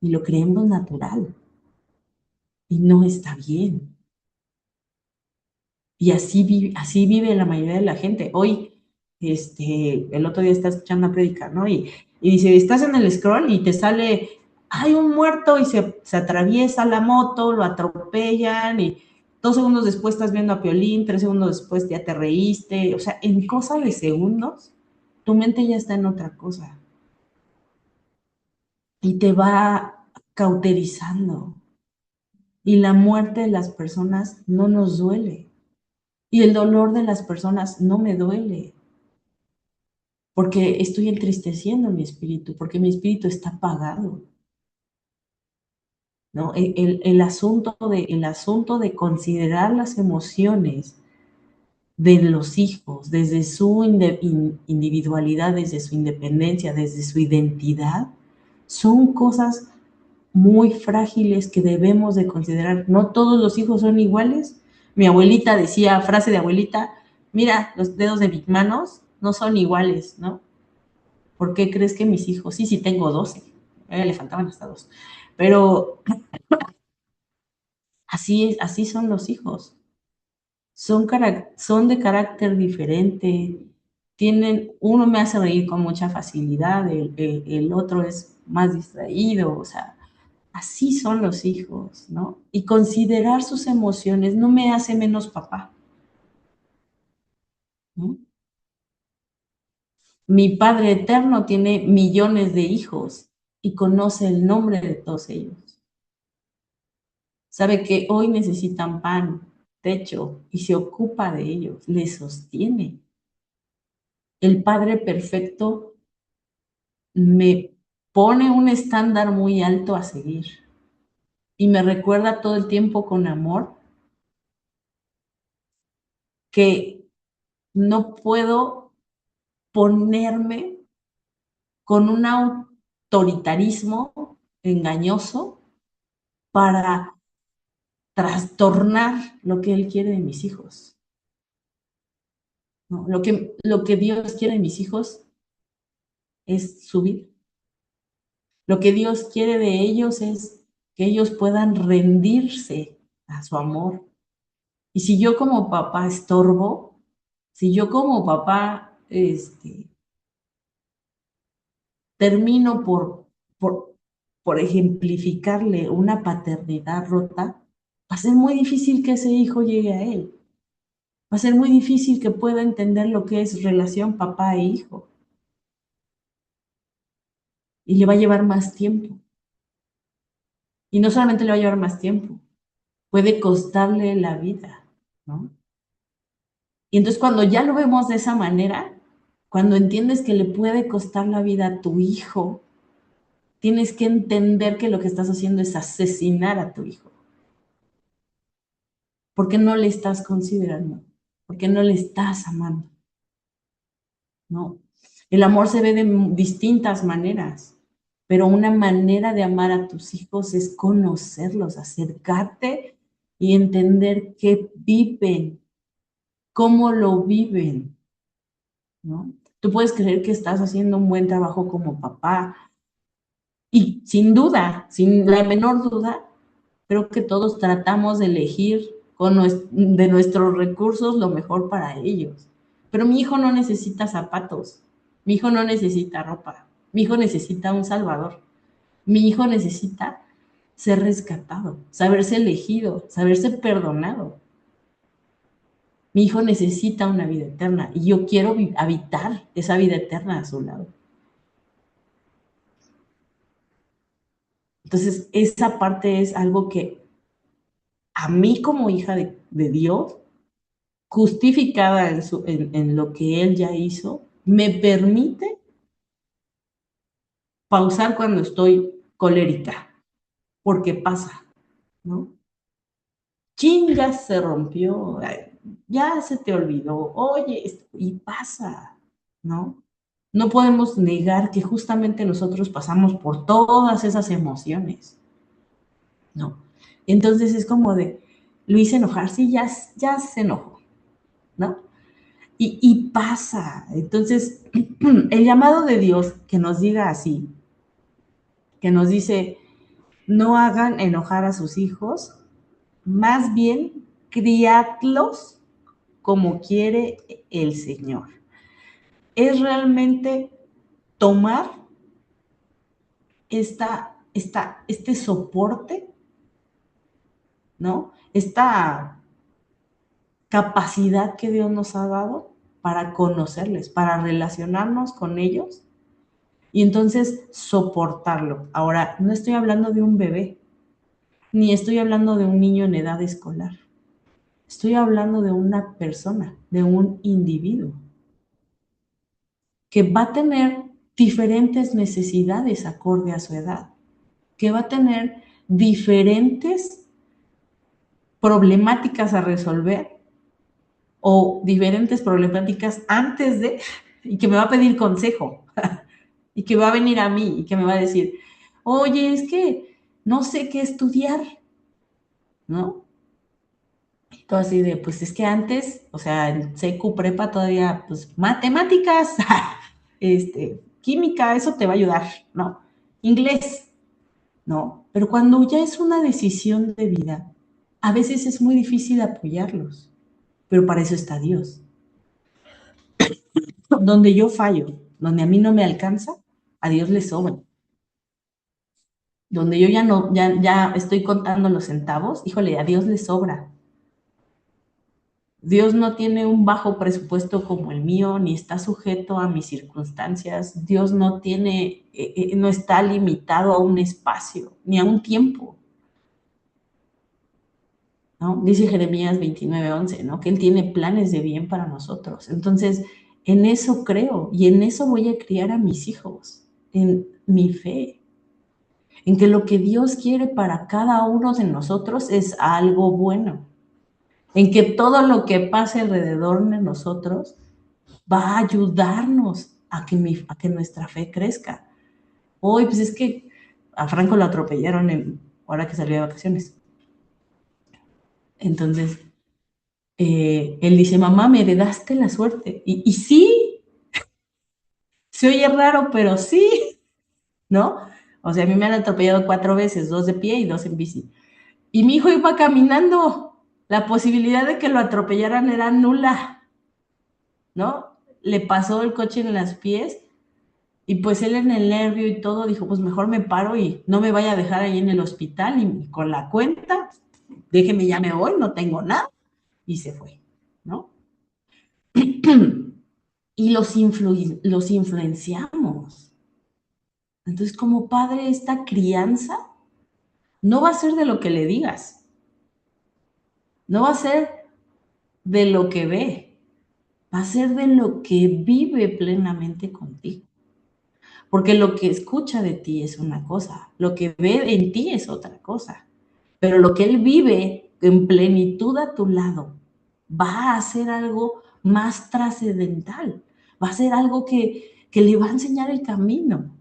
C: y lo creemos natural? Y no está bien. Y así vive la mayoría de la gente. Hoy, el otro día estaba escuchando una prédica, ¿no? Y dice, estás en el scroll y te sale, hay un muerto y se atraviesa la moto, lo atropellan y 2 segundos después estás viendo a Piolín, 3 segundos después ya te reíste. O sea, en cosa de segundos, tu mente ya está en otra cosa y te va cauterizando. Y la muerte de las personas no nos duele. Y el dolor de las personas no me duele, porque estoy entristeciendo mi espíritu, porque mi espíritu está apagado, ¿no? El asunto de considerar las emociones de los hijos desde su individualidad, desde su independencia, desde su identidad, son cosas muy frágiles que debemos de considerar. No todos los hijos son iguales. Mi abuelita decía, frase de abuelita, mira, los dedos de mis manos no son iguales, ¿no? ¿Por qué crees que mis hijos? Sí, sí tengo 12. Le faltaban hasta 2. Pero así es, así son los hijos. Son de carácter diferente. Uno me hace reír con mucha facilidad, el otro es más distraído, o sea, así son los hijos, ¿no? Y considerar sus emociones no me hace menos papá, ¿no? Mi Padre Eterno tiene millones de hijos y conoce el nombre de todos ellos. Sabe que hoy necesitan pan, techo y se ocupa de ellos, les sostiene. El Padre Perfecto me pone un estándar muy alto a seguir y me recuerda todo el tiempo con amor que no puedo ponerme con un autoritarismo engañoso para trastornar lo que Él quiere de mis hijos, ¿no? Lo que Dios quiere de mis hijos es su vida. Lo que Dios quiere de ellos es que ellos puedan rendirse a su amor. Y si yo como papá estorbo, si yo como papá termino por ejemplificarle una paternidad rota, va a ser muy difícil que ese hijo llegue a él. Va a ser muy difícil que pueda entender lo que es relación papá e hijo. Y le va a llevar más tiempo. Y no solamente le va a llevar más tiempo, puede costarle la vida, ¿no? Y entonces cuando ya lo vemos de esa manera, cuando entiendes que le puede costar la vida a tu hijo, tienes que entender que lo que estás haciendo es asesinar a tu hijo. Porque no le estás considerando, porque no le estás amando, ¿no? El amor se ve de distintas maneras, pero una manera de amar a tus hijos es conocerlos, acercarte y entender qué viven, cómo lo viven, ¿no? Tú puedes creer que estás haciendo un buen trabajo como papá y sin duda, sin la menor duda, creo que todos tratamos de elegir de nuestros recursos lo mejor para ellos. Pero mi hijo no necesita zapatos, mi hijo no necesita ropa, mi hijo necesita un salvador, mi hijo necesita ser rescatado, saberse elegido, saberse perdonado. Mi hijo necesita una vida eterna y yo quiero habitar esa vida eterna a su lado. Entonces, esa parte es algo que a mí como hija de Dios, justificada en lo que Él ya hizo, me permite pausar cuando estoy colérica, porque pasa, ¿no? Chin, ya se rompió, ya se te olvidó, oye, y pasa, ¿no? No podemos negar que justamente nosotros pasamos por todas esas emociones, ¿no? Entonces es como de, lo hice enojar, sí, ya se enojó, ¿no? Y pasa. Entonces, el llamado de Dios que nos diga así, que nos dice, no hagan enojar a sus hijos, más bien criadlos como quiere el Señor. Es realmente tomar este soporte, ¿no? Esta capacidad que Dios nos ha dado para conocerles, para relacionarnos con ellos y entonces soportarlo. Ahora, no estoy hablando de un bebé, ni estoy hablando de un niño en edad escolar. Estoy hablando de una persona, de un individuo, que va a tener diferentes necesidades acorde a su edad, que va a tener diferentes problemáticas a resolver o diferentes problemáticas antes de, y que me va a pedir consejo, y que va a venir a mí y que me va a decir, oye, es que no sé qué estudiar, ¿no? Y todo así de, pues es que antes, o sea, en secu, prepa todavía, pues matemáticas, química, eso te va a ayudar, ¿no? Inglés, ¿no? Pero cuando ya es una decisión de vida, a veces es muy difícil apoyarlos, pero para eso está Dios. Donde yo fallo, donde a mí no me alcanza, a Dios le sobra. Donde yo ya estoy contando los centavos, híjole, a Dios le sobra. Dios no tiene un bajo presupuesto como el mío, ni está sujeto a mis circunstancias. Dios no tiene, no está limitado a un espacio, ni a un tiempo, ¿no? Dice Jeremías 29:11, ¿no? Que Él tiene planes de bien para nosotros. Entonces, en eso creo y en eso voy a criar a mis hijos, en mi fe, en que lo que Dios quiere para cada uno de nosotros es algo bueno, en que todo lo que pase alrededor de nosotros va a ayudarnos a que nuestra fe crezca. Hoy, pues es que a Franco lo atropellaron ahora que salió de vacaciones. Entonces, él dice, mamá, me heredaste la suerte. Y sí, se oye raro, pero sí, ¿no? O sea, a mí me han atropellado 4 veces, 2 de pie y 2 en bici. Y mi hijo iba caminando. La posibilidad de que lo atropellaran era nula, ¿no? Le pasó el coche en los pies y pues él en el nervio y todo dijo, pues mejor me paro y no me vaya a dejar ahí en el hospital y con la cuenta, déjeme, ya me voy, no tengo nada. Y se fue, ¿no? Y los influenciamos. Entonces, como padre, esta crianza no va a ser de lo que le digas, no va a ser de lo que ve, va a ser de lo que vive plenamente contigo. Porque lo que escucha de ti es una cosa, lo que ve en ti es otra cosa, pero lo que él vive en plenitud a tu lado va a ser algo más trascendental, va a ser algo que le va a enseñar el camino.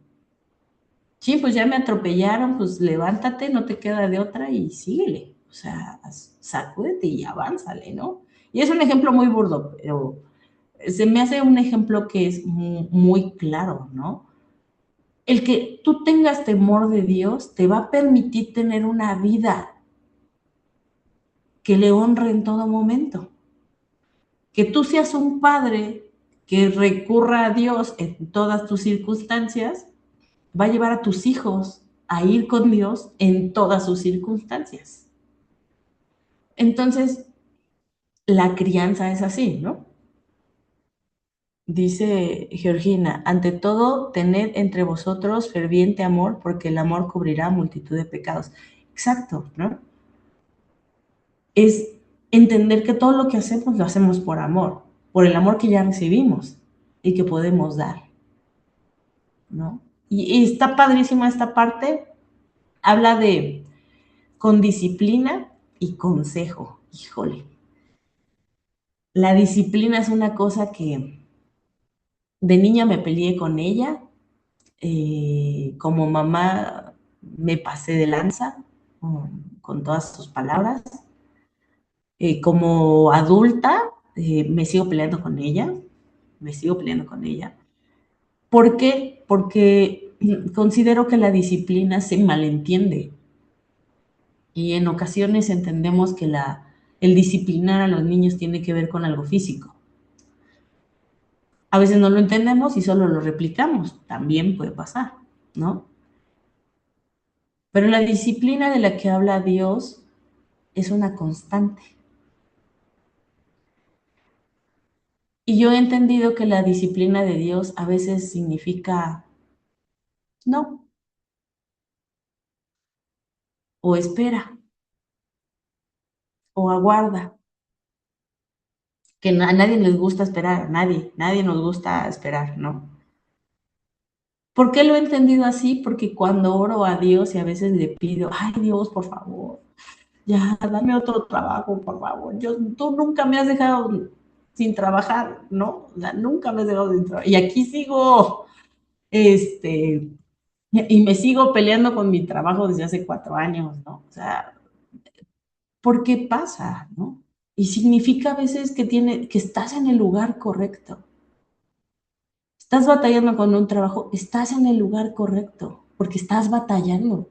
C: Sí, pues ya me atropellaron, pues levántate, no te queda de otra y síguele. O sea, sacúdete y avánzale, ¿no? Y es un ejemplo muy burdo, pero se me hace un ejemplo que es muy claro, ¿no? El que tú tengas temor de Dios te va a permitir tener una vida que le honre en todo momento. Que tú seas un padre que recurra a Dios en todas tus circunstancias, va a llevar a tus hijos a ir con Dios en todas sus circunstancias. Entonces, la crianza es así, ¿no? Dice Georgina, ante todo, tened entre vosotros ferviente amor, porque el amor cubrirá multitud de pecados. Exacto, ¿no? Es entender que todo lo que hacemos lo hacemos por amor, por el amor que ya recibimos y que podemos dar, ¿no? Y está padrísima esta parte, habla de con disciplina y consejo. Híjole, la disciplina es una cosa que de niña me peleé con ella, como mamá me pasé de lanza con todas sus palabras. Como adulta me sigo peleando con ella, ¿Por qué? Porque considero que la disciplina se malentiende y en ocasiones entendemos que el disciplinar a los niños tiene que ver con algo físico. A veces no lo entendemos y solo lo replicamos, también puede pasar, ¿no? Pero la disciplina de la que habla Dios es una constante. Y yo he entendido que la disciplina de Dios a veces significa no, o espera, o aguarda. Que a nadie les gusta esperar, nadie nos gusta esperar, ¿no? ¿Por qué lo he entendido así? Porque cuando oro a Dios y a veces le pido, ay Dios, por favor, ya, dame otro trabajo, por favor. Tú nunca me has dejado sin trabajar, ¿no? O sea, nunca me has dejado sin trabajar. Y aquí sigo, y me sigo peleando con mi trabajo desde hace 4 años, ¿no? O sea, ¿por qué pasa, no? Y significa a veces que estás en el lugar correcto. Estás batallando con un trabajo, estás en el lugar correcto, porque estás batallando.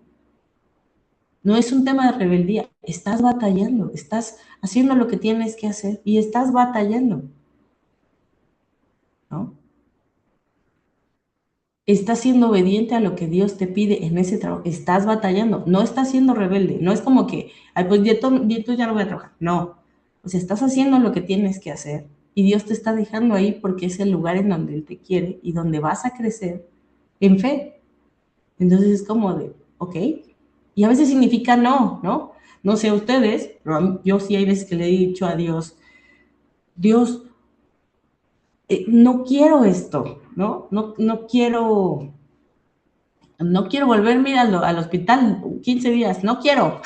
C: No es un tema de rebeldía, estás batallando, estás haciendo lo que tienes que hacer y estás batallando, ¿no? Estás siendo obediente a lo que Dios te pide en ese trabajo, estás batallando, no estás siendo rebelde, no es como que, ay, pues yo ya no voy a trabajar, no. O sea, estás haciendo lo que tienes que hacer y Dios te está dejando ahí porque es el lugar en donde Él te quiere y donde vas a crecer en fe. Entonces es como de, ok, y a veces significa no, ¿no? No sé ustedes, pero yo sí hay veces que le he dicho a Dios, Dios, no quiero esto, ¿no? No quiero volverme a ir al hospital 15 días, no quiero.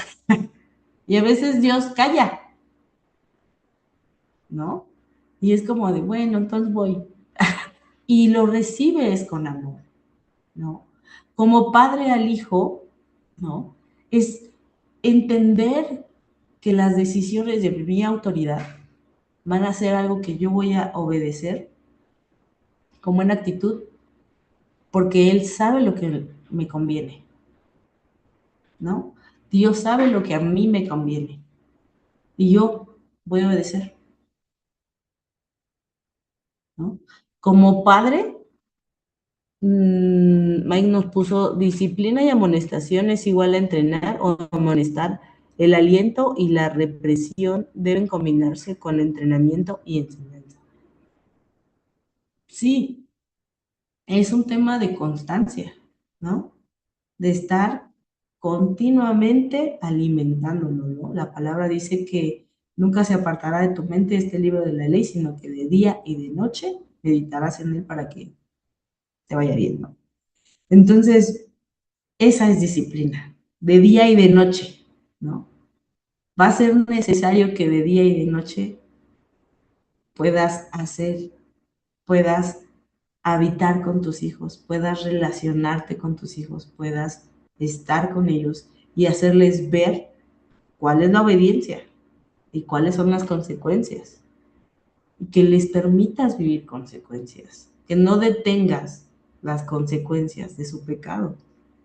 C: Y a veces Dios calla, ¿no? Y es como de, bueno, entonces voy. Y lo recibes con amor, ¿no? Como padre al hijo, ¿no? Es entender que las decisiones de mi autoridad van a ser algo que yo voy a obedecer con buena actitud, porque Él sabe lo que me conviene, ¿no? Dios sabe lo que a mí me conviene y yo voy a obedecer, ¿no? Como padre, Mike nos puso disciplina y amonestación es igual a entrenar o amonestar. El aliento y la represión deben combinarse con entrenamiento y enseñanza. Sí, es un tema de constancia, ¿no? De estar continuamente alimentándonos, ¿no? La palabra dice que nunca se apartará de tu mente este libro de la ley, sino que de día y de noche meditarás en él para que te vaya bien, ¿no? Entonces, esa es disciplina, de día y de noche, ¿no? Va a ser necesario que de día y de noche puedas puedas habitar con tus hijos, puedas relacionarte con tus hijos, puedas estar con ellos y hacerles ver cuál es la obediencia y cuáles son las consecuencias. Y que les permitas vivir consecuencias, que no detengas las consecuencias de su pecado,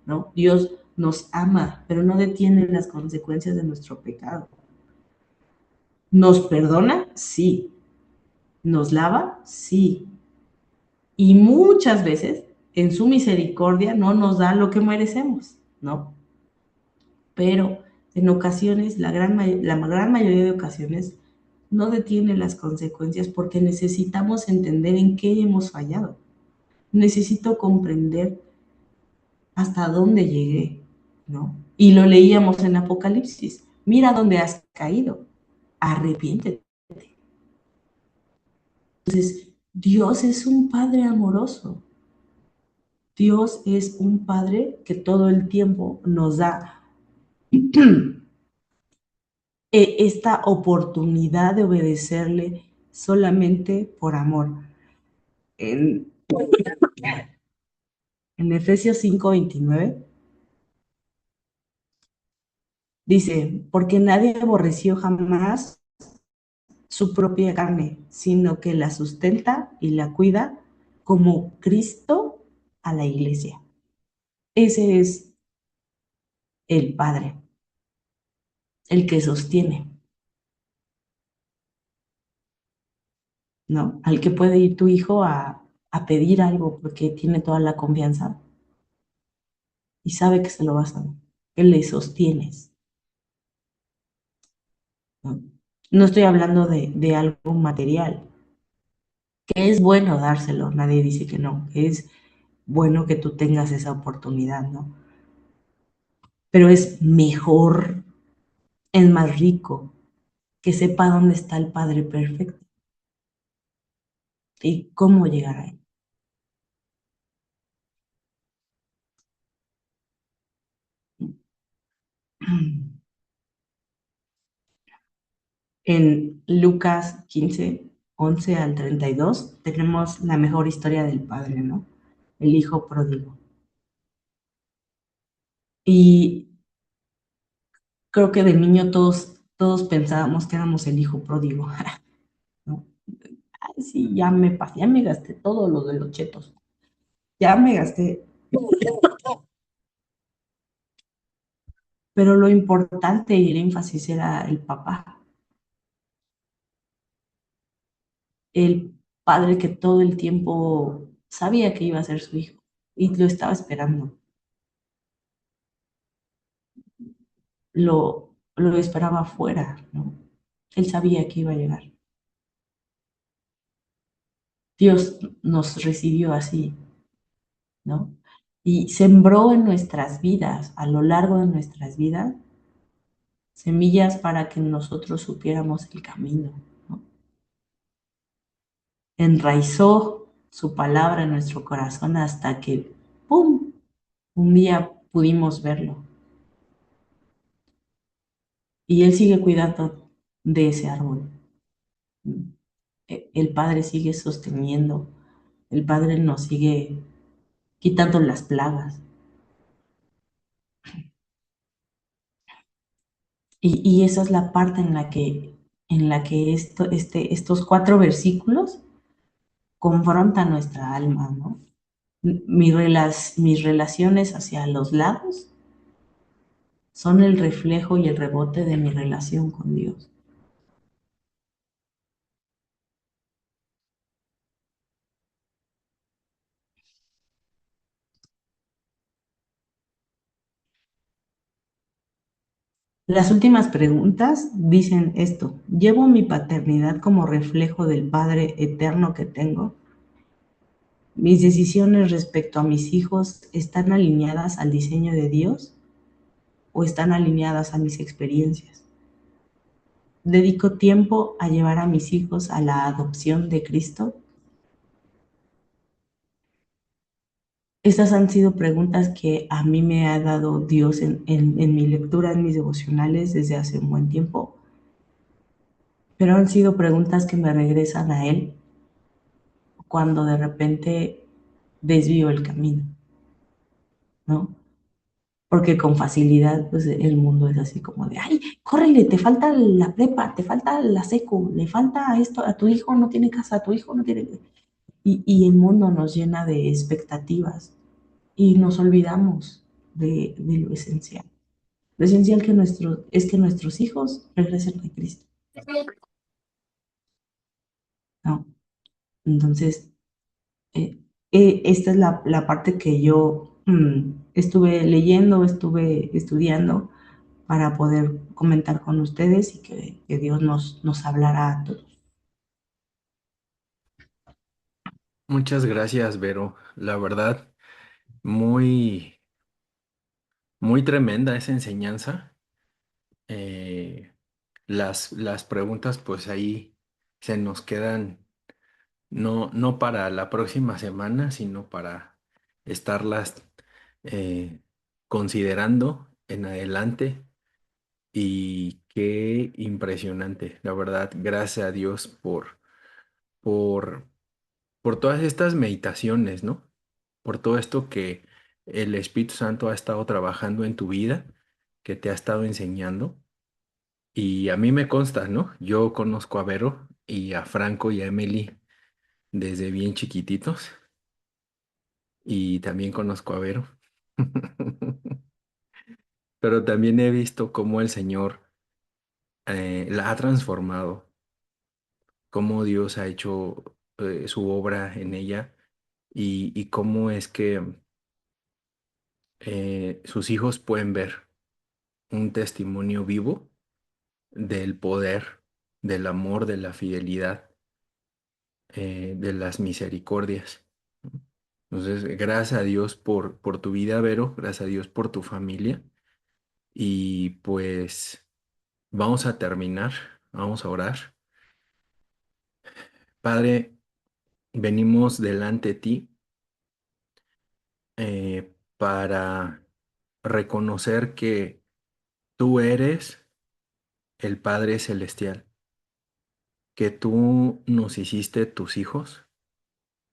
C: ¿no? Dios nos ama, pero no detiene las consecuencias de nuestro pecado. ¿Nos perdona? Sí. ¿Nos lava? Sí. Y muchas veces, en su misericordia, no nos da lo que merecemos, ¿no? Pero en ocasiones, la gran mayoría de ocasiones, no detiene las consecuencias porque necesitamos entender en qué hemos fallado. Necesito comprender hasta dónde llegué, ¿no? Y lo leíamos en Apocalipsis. Mira dónde has caído. Arrepiéntete. Entonces, Dios es un Padre amoroso. Dios es un Padre que todo el tiempo nos da esta oportunidad de obedecerle solamente por amor. En Efesios 5:29 dice, porque nadie aborreció jamás su propia carne, sino que la sustenta y la cuida como Cristo a la iglesia. Ese es el Padre, el que sostiene, ¿no? Al que puede ir tu hijo a pedir algo porque tiene toda la confianza y sabe que se lo vas a dar, que le sostienes, ¿no? No estoy hablando de algo material, que es bueno dárselo, nadie dice que no, que es bueno que tú tengas esa oportunidad, ¿no? Pero es mejor, es más rico que sepa dónde está el Padre perfecto y cómo llegar a él. En Lucas 15, 11 al 32, tenemos la mejor historia del Padre, ¿no? El Hijo pródigo. Y creo que de niño todos pensábamos que éramos el Hijo pródigo, ¿no? Ay, sí, ya me gasté todo lo de los chetos. Ya me gasté. Pero lo importante y el énfasis era el papá, el padre que todo el tiempo sabía que iba a ser su hijo y lo estaba esperando. Lo esperaba afuera, ¿no? Él sabía que iba a llegar. Dios nos recibió así, ¿no? Y sembró en nuestras vidas, a lo largo de nuestras vidas, semillas para que nosotros supiéramos el camino, ¿no? Enraizó su palabra en nuestro corazón hasta que, ¡pum!, un día pudimos verlo. Y Él sigue cuidando de ese árbol. El Padre sigue sosteniendo, el Padre nos sigue quitando las plagas. Y esa es la parte en la que estos 4 versículos confrontan nuestra alma, ¿no? Mis relaciones hacia los lados son el reflejo y el rebote de mi relación con Dios. Las últimas preguntas dicen esto: ¿llevo mi paternidad como reflejo del Padre eterno que tengo? ¿Mis decisiones respecto a mis hijos están alineadas al diseño de Dios o están alineadas a mis experiencias? ¿Dedico tiempo a llevar a mis hijos a la adopción de Cristo? Estas han sido preguntas que a mí me ha dado Dios en mi lectura, en mis devocionales desde hace un buen tiempo, pero han sido preguntas que me regresan a Él cuando de repente desvío el camino, ¿no? Porque con facilidad, pues el mundo es así como de, ay, córrele, te falta la prepa, te falta la secu, le falta esto, a tu hijo no tiene casa, a tu hijo no tiene... Y el mundo nos llena de expectativas y nos olvidamos de lo esencial. Lo esencial es que nuestros hijos regresen a Cristo, ¿no? Entonces, esta es la parte que yo estuve leyendo, estuve estudiando para poder comentar con ustedes y que Dios nos hablará a todos.
A: Muchas gracias, Vero. La verdad, muy, muy tremenda esa enseñanza. Eh, las preguntas, pues ahí se nos quedan, no para la próxima semana, sino para estarlas eh, considerando en adelante. Y qué impresionante, la verdad, gracias a Dios por, por todas estas meditaciones, ¿no? Por todo esto que el Espíritu Santo ha estado trabajando en tu vida, que te ha estado enseñando. Y a mí me consta, ¿no? Yo conozco a Vero y a Franco y a Emily desde bien chiquititos y también conozco a Vero. Pero también he visto cómo el Señor la ha transformado, cómo Dios ha hecho su obra en ella y cómo es que sus hijos pueden ver un testimonio vivo del poder, del amor, de la fidelidad, de las misericordias. Entonces, gracias a Dios por tu vida, Vero, gracias a Dios por tu familia. Y pues vamos a terminar, vamos a orar. Padre, venimos delante de ti para reconocer que tú eres el Padre Celestial, que tú nos hiciste tus hijos,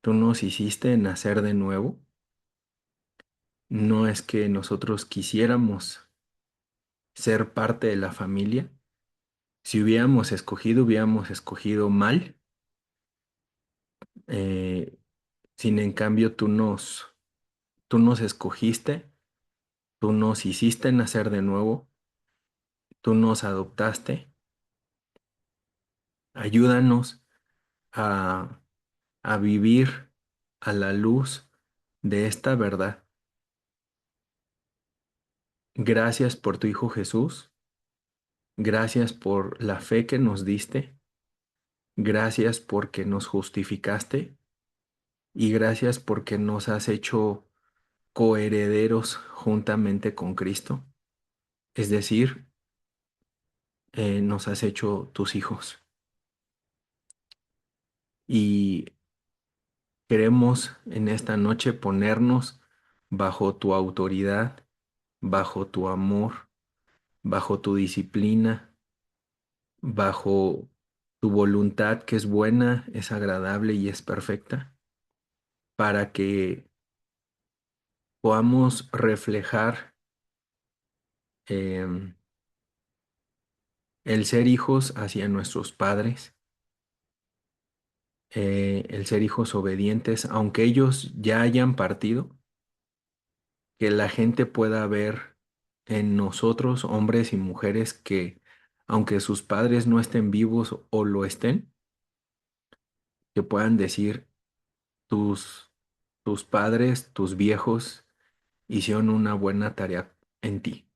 A: tú nos hiciste nacer de nuevo. No es que nosotros quisiéramos ser parte de la familia. Si hubiéramos escogido mal. Eh, sin en cambio, tú nos escogiste, tú nos hiciste nacer de nuevo, tú nos adoptaste. Ayúdanos a, a vivir a la luz de esta verdad. Gracias por tu Hijo Jesús. Gracias por la fe que nos diste. Gracias porque nos justificaste. Y gracias porque nos has hecho coherederos juntamente con Cristo. Es decir, nos has hecho tus hijos. Y queremos en esta noche ponernos bajo tu autoridad, bajo tu amor, bajo tu disciplina, bajo tu voluntad que es buena, es agradable y es perfecta, para que podamos reflejar em, el ser hijos hacia nuestros padres, el ser hijos obedientes, aunque ellos ya hayan partido, que la gente pueda ver en nosotros, hombres y mujeres, que aunque sus padres no estén vivos o lo estén, que puedan decir, tus, tus padres, tus viejos, hicieron una buena tarea en ti.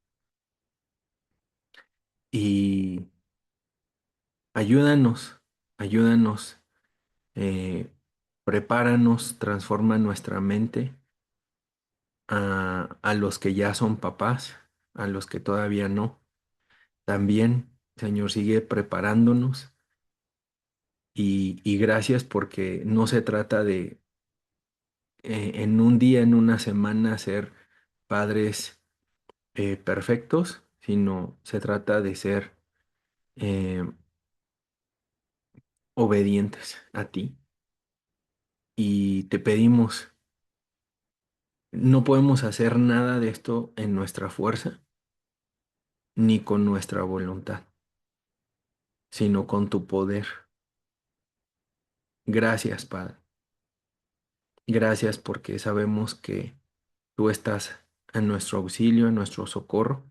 A: Y ayúdanos, ayúdanos, eh, prepáranos, transforma nuestra mente a los que ya son papás, a los que todavía no. También, Señor, sigue preparándonos y gracias porque no se trata de en un día, en una semana, ser padres perfectos, sino se trata de ser eh, obedientes a ti. Y te pedimos, no podemos hacer nada de esto en nuestra fuerza ni con nuestra voluntad, sino con tu poder. Gracias, Padre. Gracias porque sabemos que tú estás en nuestro auxilio, en nuestro socorro,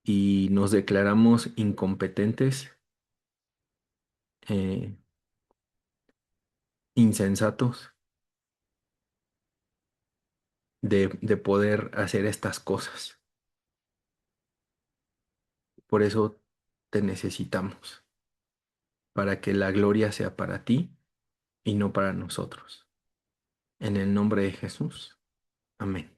A: y nos declaramos incompetentes, eh, insensatos, de poder hacer estas cosas. Por eso te necesitamos, para que la gloria sea para ti y no para nosotros. En el nombre de Jesús. Amén.